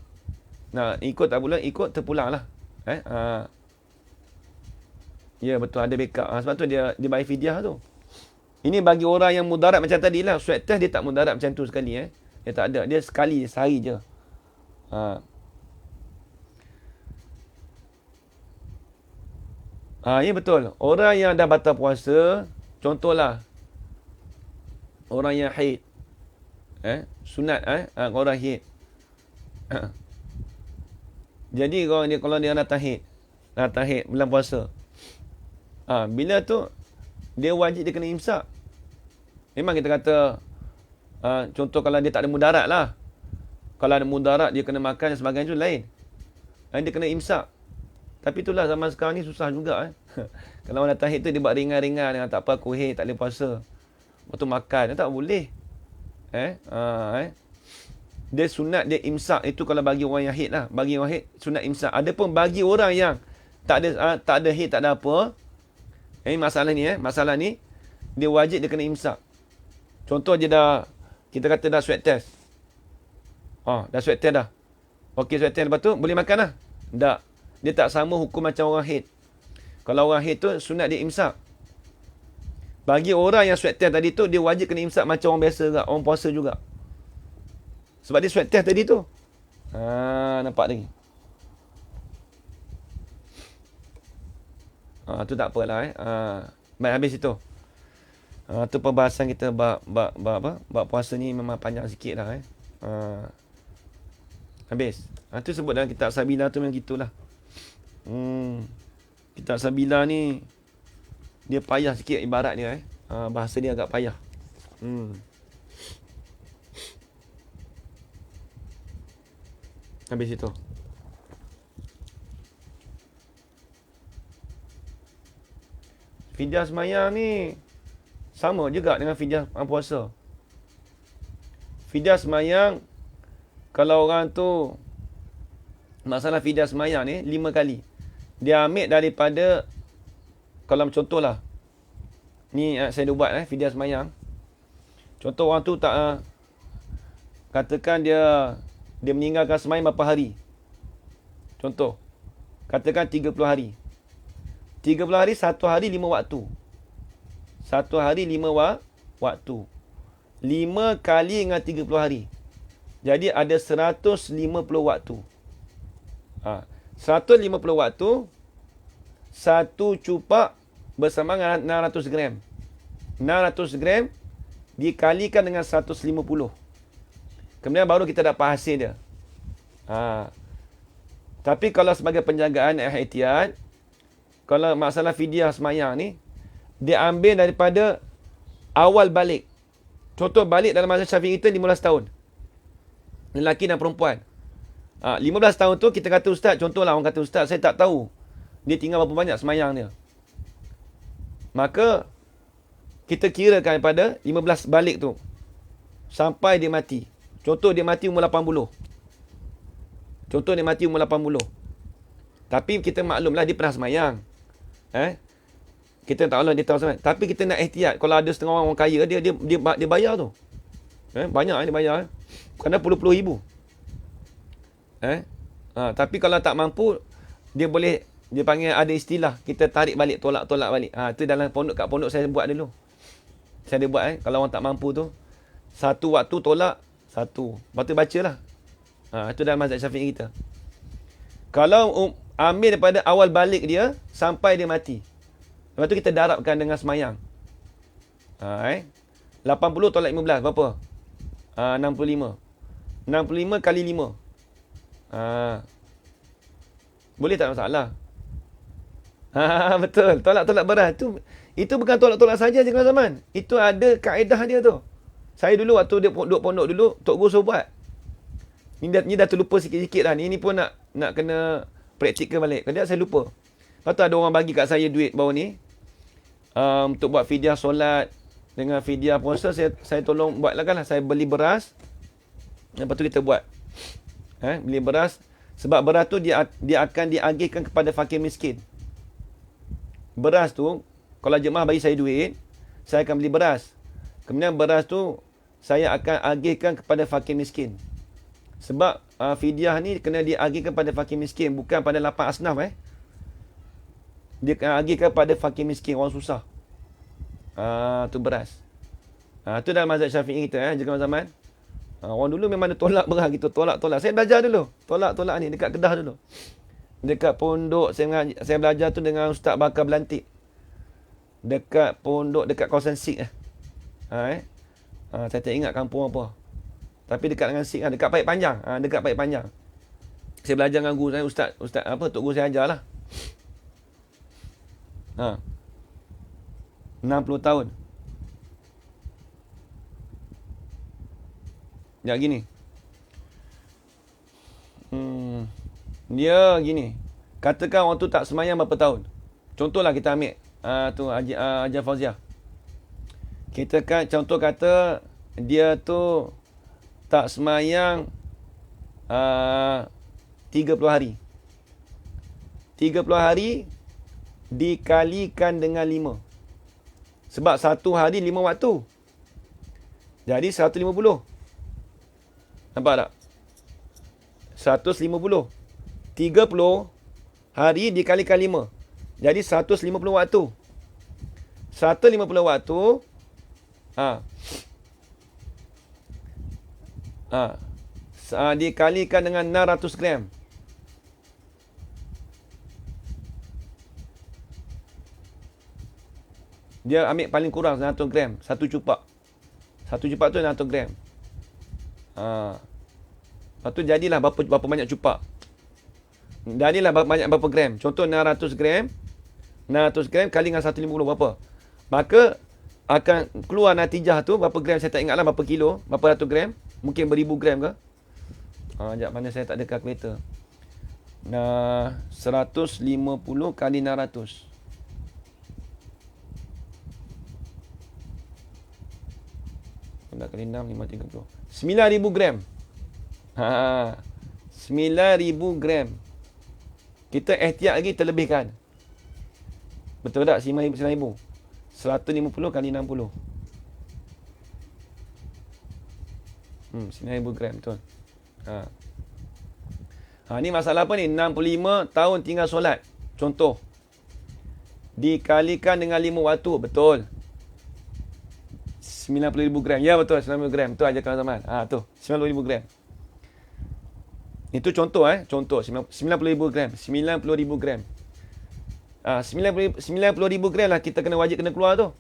Ikut tak boleh, ikut terpulang lah. Ya betul, ada backup. Sebab tu dia bayar fidyah tu. Ini bagi orang yang mudarat macam tadi lah. Swab test dia tak mudarat macam tu sekali. Dia tak ada. Dia sekali, sehari je. Ya betul. Orang yang dah batal puasa, contohlah orang yang haid. Sunat orang haid. Jadi kalau dia datang haid bulan puasa. Bila tu dia wajib dia kena imsak. Memang kita kata contoh kalau dia tak ada mudarat lah. Kalau ada mudarat dia kena makan dan sebagainya tu lain. Dia kena imsak. Tapi itulah zaman sekarang ni susah juga. Kalau orang datang haid tu dia buat ringan-ringan dengan tak apa aku haid tak boleh puasa. Lepas tu makan tak boleh. Dia sunat dia imsak itu kalau bagi orang yang haid lah. Bagi orang haid sunat imsak. Adapun bagi orang yang tak ada haid tak ada apa. Masalah ni dia wajib dia kena imsak. Contoh je kita kata dah swab test. Dah swab test dah. Okey swab test lepas tu boleh makan lah. Tak. Dia tak sama hukum macam orang haid. Kalau orang haid tu sunat dia imsak. Bagi orang yang swab test tadi tu dia wajib kena imsak macam orang biasa juga, orang puasa juga. Sebab dia swab test tadi tu. Nampak lagi. Tu tak apalah baik habis itu. Tu perbahasan kita bab puasa ni memang panjang sikit lah habis. Tu sebut dalam kitab Sabila tu memang gitulah. Kitab Sabila ni dia payah sikit ibarat dia bahasa dia agak payah. Habis itu. Fidyah semayang ni sama juga dengan fidyah puasa. Fidyah semayang, kalau orang tu masalah fidyah semayang ni 5 kali. Dia ambil daripada, kalau contohlah ni saya dah buat fidyah semayang. Contoh orang tu tak katakan dia meninggalkan semayang berapa hari. Contoh katakan 30 hari. 30 hari, 1 hari 5 waktu. 1 hari 5 waktu. 5 kali dengan 30 hari. Jadi ada 150 waktu. 150 waktu, 1 cupak bersama dengan 600 gram. 600 gram dikalikan dengan 150. Kemudian baru kita dapat hasil dia. Tapi kalau sebagai penjagaan ihtiyat, kalau masalah fidyah semayang ni, dia ambil daripada awal balik. Contoh balik dalam mazhab Syafi'i kita 15 tahun. Lelaki dan perempuan. 15 tahun tu kita kata ustaz, contohlah orang kata ustaz, saya tak tahu dia tinggal berapa banyak semayang dia. Maka kita kirakan pada 15 balik tu sampai dia mati. Contoh dia mati umur 80. Tapi kita maklumlah dia pernah semayang. Kita tak tahu dia tahu semayang. Tapi kita nak ihtiyat. Kalau ada setengah orang kaya, dia bayar tu. Banyak dia bayar. Kerana puluh-puluh ribu. Tapi kalau tak mampu, dia boleh, dia panggil ada istilah, kita tarik balik, tolak balik. Itu dalam kat pondok saya buat dulu. Saya ada buat kalau orang tak mampu tu, 1 waktu tolak 1. Lepas tu bacalah. Itu dalam mazhab Syafi'i kita. Kalau ambil daripada awal balik dia sampai dia mati. Lepas tu kita darabkan dengan semayang. 80 tolak 15 berapa? 65. 65 kali 5. Boleh tak masalah? Betul. Tolak beras itu bukan tolak saja je zaman. Itu ada kaedah dia tu. Saya dulu waktu dia duduk pondok dulu, Tok Guru suruh buat. Ni dah terlupa sikit-sikit lah. Ni pun nak kena praktikal balik. Kadang saya lupa. Lepas tu ada orang bagi kat saya duit baru ni. Untuk buat fidyah solat dengan fidyah puasa, saya tolong buat lah kan. Saya beli beras. Lepas tu kita buat. Beli beras. Sebab beras tu dia akan diagihkan kepada fakir miskin. Beras tu, kalau jemaah bagi saya duit, saya akan beli beras. Kemudian beras tu, saya akan agihkan kepada fakir miskin. Sebab fidyah ni kena diagihkan pada fakir miskin. Bukan pada 8 asnaf. Dia akan agihkan pada fakir miskin, orang susah. Tu beras. Tu dalam mazhab Syafi'i kita, jaga zaman. Orang dulu memang ada tolak beras gitu. Tolak. Saya belajar dulu. Tolak ni dekat Kedah dulu. Dekat pondok saya belajar tu dengan Ustaz Bakar Belantik. Dekat pondok, dekat kawasan Sik. Saya tak ingat kampung apa. Tapi dekat dengan Sik, dekat Paik Panjang. Dekat Paik Panjang. Saya belajar dengan guru saya, ustaz apa, tok guru saya ajar lah. 60 tahun. Ya gini. Dia gini. Katakan orang tu tak semayang berapa tahun. Contohlah kita ambil tu Haji Fauziah. Contoh kata dia tu tak semayang 30 hari. 30 hari dikalikan dengan 5. Sebab satu hari 5 waktu. Jadi 150. Nampak tak? 150. 30 hari dikalikan 5. Jadi 150 waktu. 150 waktu. Dikalikan dengan 600 gram. Dia ambil paling kurang 100 gram. Satu cupak. Satu cupak tu 100 gram. Lepas tu jadilah berapa banyak cupak. Jadilah berapa gram. Contoh 600 gram. 600 gram kali dengan 150 berapa? Maka akan keluar natijah tu berapa gram, saya tak ingatlah berapa kilo, berapa ratus gram. Mungkin beribu gram ke? Sekejap, mana saya tak ada kalkulator. 150 kali 600. Nak kali 6, 5, 30. 9,000 gram. 9,000 gram. Kita ihtiyat lagi terlebihkan. Betul tak? 9,000. 150 kali 60. 9,000 gram. Betul. Ni masalah apa ni? 65 tahun tinggal solat. Contoh. Dikalikan dengan 5 waktu. Betul. 90,000 gram. Ya betul. 90,000 gram. Tu aja kawan zaman. Tu. 90,000 gram. Itu contoh Contoh. 90,000 gram. 90,000 gram. 90,000 gram lah kita wajib kena keluar tu.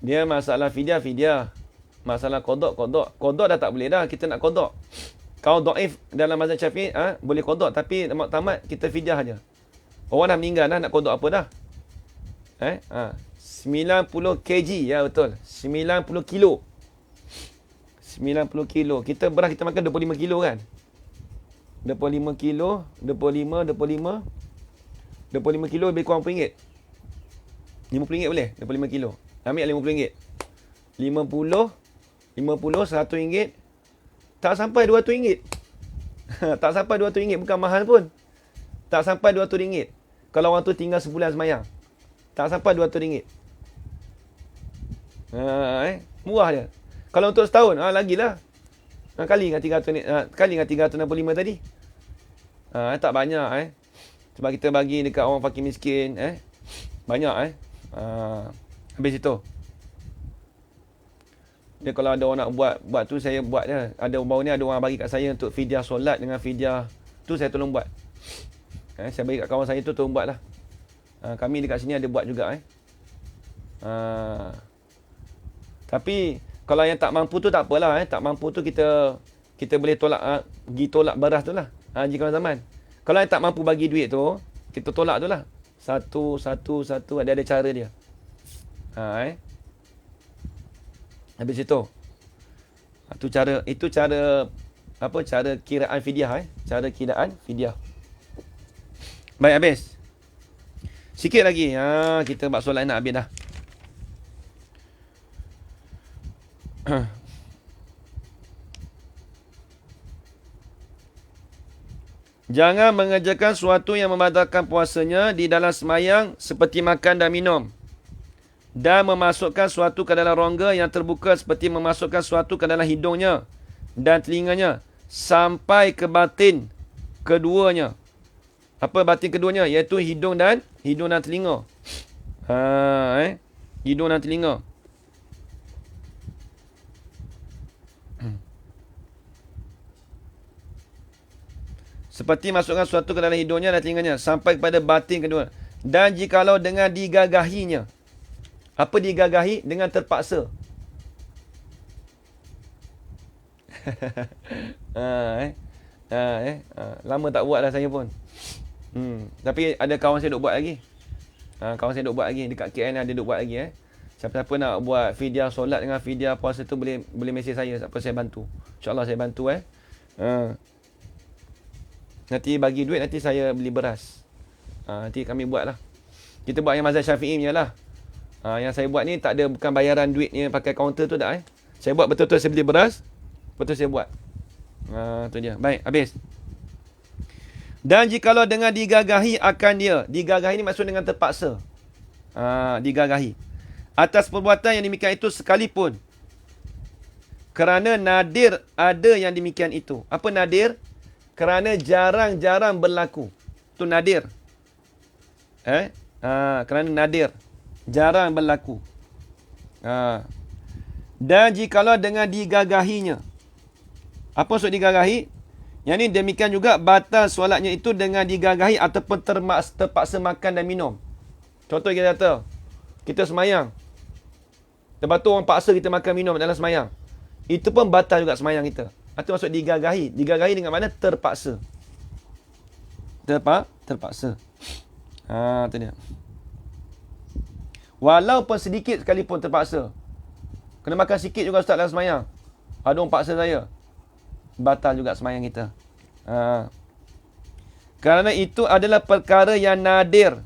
Dia masalah fidyah. Masalah qada. Qada dah tak boleh dah. Kita nak qada. Kalau dhaif dalam mazhab Syafi'i, boleh qada. Tapi tamat kita fidyah aja. Orang dah meninggal dah, nak qada apa dah? 90 kg. Ya betul. 90 kilo. 90 kilo. Beras kita makan 25 kilo kan? 25 kilo. 25 kilo lebih kurang RM50. RM50 boleh? 25 kilo. Ambil RM50. 50 RM100. Tak sampai RM200. Tak sampai RM200. Bukan mahal pun. Tak sampai RM200. Kalau orang tu tinggal sebulan semayang. Tak sampai RM200. Murah je. Kalau untuk setahun, lagilah. Kali dengan 365 tadi. Tak banyak. Sebab kita bagi dekat orang fakir miskin. Banyak. Habis itu. Dia kalau ada orang nak buat tu saya buat je. Ada baru ni ada orang bagi kat saya untuk fidyah solat dengan fidyah tu saya tolong buat. Saya bagi kat kawan saya tu tolong buat lah. Kami dekat sini ada buat juga. Tapi kalau yang tak mampu tu tak apalah. Tak mampu tu kita boleh tolak, pergi tolak beras tu lah. Haji kawan zaman. Kalau yang tak mampu bagi duit tu, kita tolak tu lah. Satu, ada cara dia. Habis itu. Itu cara kiraan fidyah. Cara kiraan fidyah. Baik, habis. Sikit lagi. Kita buat solat nak habis dah. Jangan mengerjakan sesuatu yang membatalkan puasanya di dalam semayang seperti makan dan minum. Dan memasukkan sesuatu ke dalam rongga yang terbuka seperti memasukkan sesuatu ke dalam hidungnya dan telinganya sampai ke batin keduanya. Apa batin keduanya? Iaitu hidung dan telinga. Hidung dan telinga. Seperti masukkan sesuatu ke dalam hidungnya dan telinganya sampai kepada batin kedua. Dan jikalau dengan digagahinya. Apa digagahi? Dengan terpaksa. Lama tak buat dah saya pun. Tapi ada kawan saya duk buat lagi. Kawan saya duk buat lagi. Dekat KL ni ada duk buat lagi. Siapa-siapa nak buat fidyah solat dengan fidyah puasa tu boleh mesej saya. Siapa saya bantu. InsyaAllah saya bantu. Nanti bagi duit, nanti saya beli beras. Nanti kami buat lah. Kita buat yang mazhab Syafi'i punya lah. Yang saya buat ni tak ada, bukan bayaran duitnya pakai kaunter tu tak. Saya buat betul-betul, saya beli beras. Betul saya buat. Tu dia. Baik, habis. Dan jikalau dengan digagahi akan dia. Digagahi ni maksud dengan terpaksa. Digagahi. Atas perbuatan yang demikian itu sekalipun. Kerana nadir ada yang demikian itu. Apa nadir? Kerana jarang-jarang berlaku. Itu nadir. Kerana nadir. Jarang berlaku. Dan jikalau dengan digagahinya. Apa maksud digagahi? Yang ni demikian juga batal solatnya itu dengan digagahi ataupun terpaksa makan dan minum. Contoh kita kata, kita semayang. Lepas tu orang paksa kita makan minum dalam semayang. Itu pun batal juga semayang kita. Itu maksud digagahi. Digagahi dengan mana? Terpaksa. Terpaksa. Tu dia. Walaupun sedikit sekalipun terpaksa. Kena makan sikit juga ustaz dalam semayang. Ada orang paksa saya. Batal juga semayang kita. Kerana itu adalah perkara yang nadir.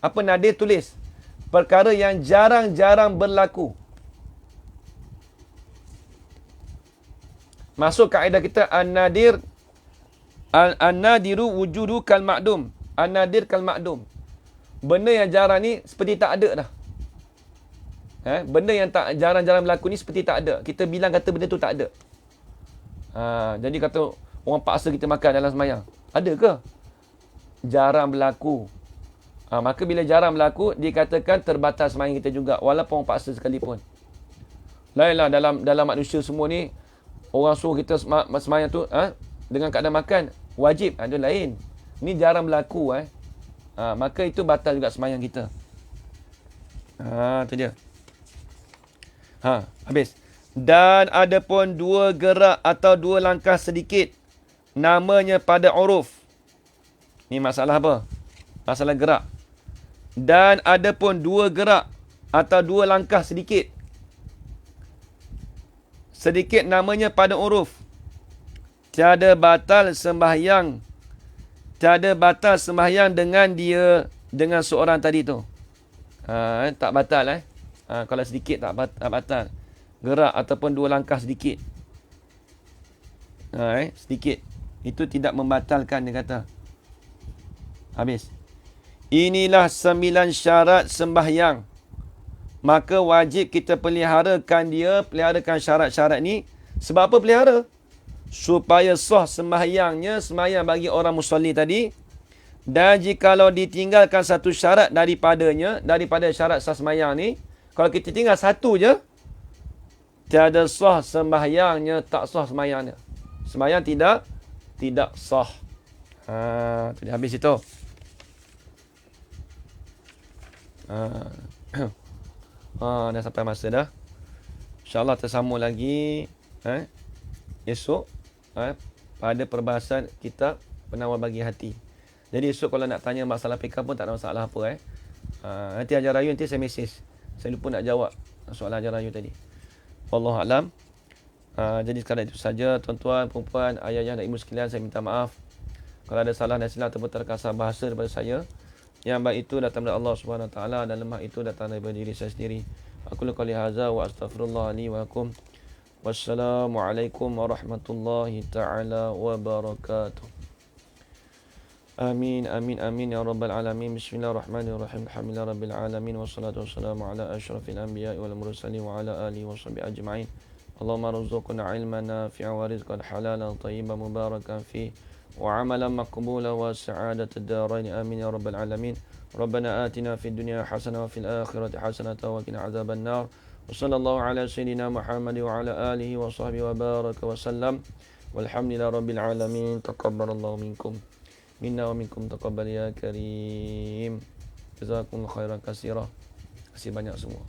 Apa nadir? Tulis. Perkara yang jarang-jarang berlaku. Masuk kaedah kita an-nadir. An-nadiru wujudu kal ma'dum. An-nadir kal ma'dum. Benda yang jarang ni seperti tak ada dah. Benda yang tak jarang-jarang berlaku ni seperti tak ada. Kita bilang kata benda tu tak ada. Jadi kata orang paksa kita makan dalam semayang. Ada ke? Jarang berlaku. Maka bila jarang berlaku, dikatakan terbatas semayang kita juga. Walaupun orang paksa sekalipun. Lainlah dalam manusia semua ni, orang suruh kita semayang tu dengan keadaan makan, wajib. Ada lain. Ni jarang berlaku. Maka itu batal juga semayang kita. Tu dia. Habis. Dan ada pun dua gerak atau dua langkah sedikit. Namanya pada uruf. Ni masalah apa? Masalah gerak. Dan ada pun dua gerak atau dua langkah sedikit. Sedikit namanya pada uruf. Tiada batal sembahyang. Tiada batal sembahyang dengan dia, dengan seorang tadi tu. Tak batal. Kalau sedikit tak batal. Gerak ataupun dua langkah sedikit. Sedikit. Itu tidak membatalkan, dia kata. Habis. Inilah 9 syarat sembahyang. Maka wajib kita peliharakan syarat-syarat ni. Sebab apa pelihara? Supaya sah sembahyangnya, sembahyang bagi orang musalli tadi. Dan jikalau ditinggalkan satu syarat daripada syarat sah sembahyang ni, kalau kita tinggal satu je, tiada sah sembahyangnya, tak sah sembahyangnya. Sembahyang tidak sah. Tadi habis itu. Dah sampai masa dah. InsyaAllah tersambung lagi esok pada perbahasan kitab Penawar Bagi Hati. Jadi esok kalau nak tanya masalah fiqh pun tak ada masalah apa. Nanti Hajar Rayu nanti saya mesej. Saya lupa nak jawab soalan Hajar Rayu tadi. Wallahu a'lam. Jadi sekadar itu saja tuan-tuan, puan-puan, ayah-ayah dan ibu sekalian, saya minta maaf kalau ada salah dan silap ataupun terkasar bahasa daripada saya. Yang baik itu datang dari Allah Subhanahu Wa Taala dan lemah itu datang daripada diri saya sendiri. Aku qouli hadza wa astaghfirullah li wa lakum. Wassalamualaikum warahmatullahi taala wabarakatuh. Amin amin amin ya rabbal alamin. Bismillahirrahmanirrahim. Alhamdulillahirabbil alamin wassalatu wassalamu ala asyrafil anbiya'i wal mursalin wa ala alihi washabihi ajma'in. Allahumma rzuqna ilman nafi'an wa rizqan halalan tayyiban mubarakan fihi wa amalan maqbulan wa sa'adatad darain. Amin ya rabbal alamin. Rabbana atina fid dunya hasanah wa fil akhirati hasanah wa qina adzaban nar. Wa sallallahu ala sayyidina Muhammad wa ala alihi wa sahbihi wa baraka wa sallam. Walhamdulillahi rabbil alamin. Taqabbalallahu minkum minna wa minkum taqabbal ya karim. Jazakumullahu khairan katsira. Terima kasih banyak semua.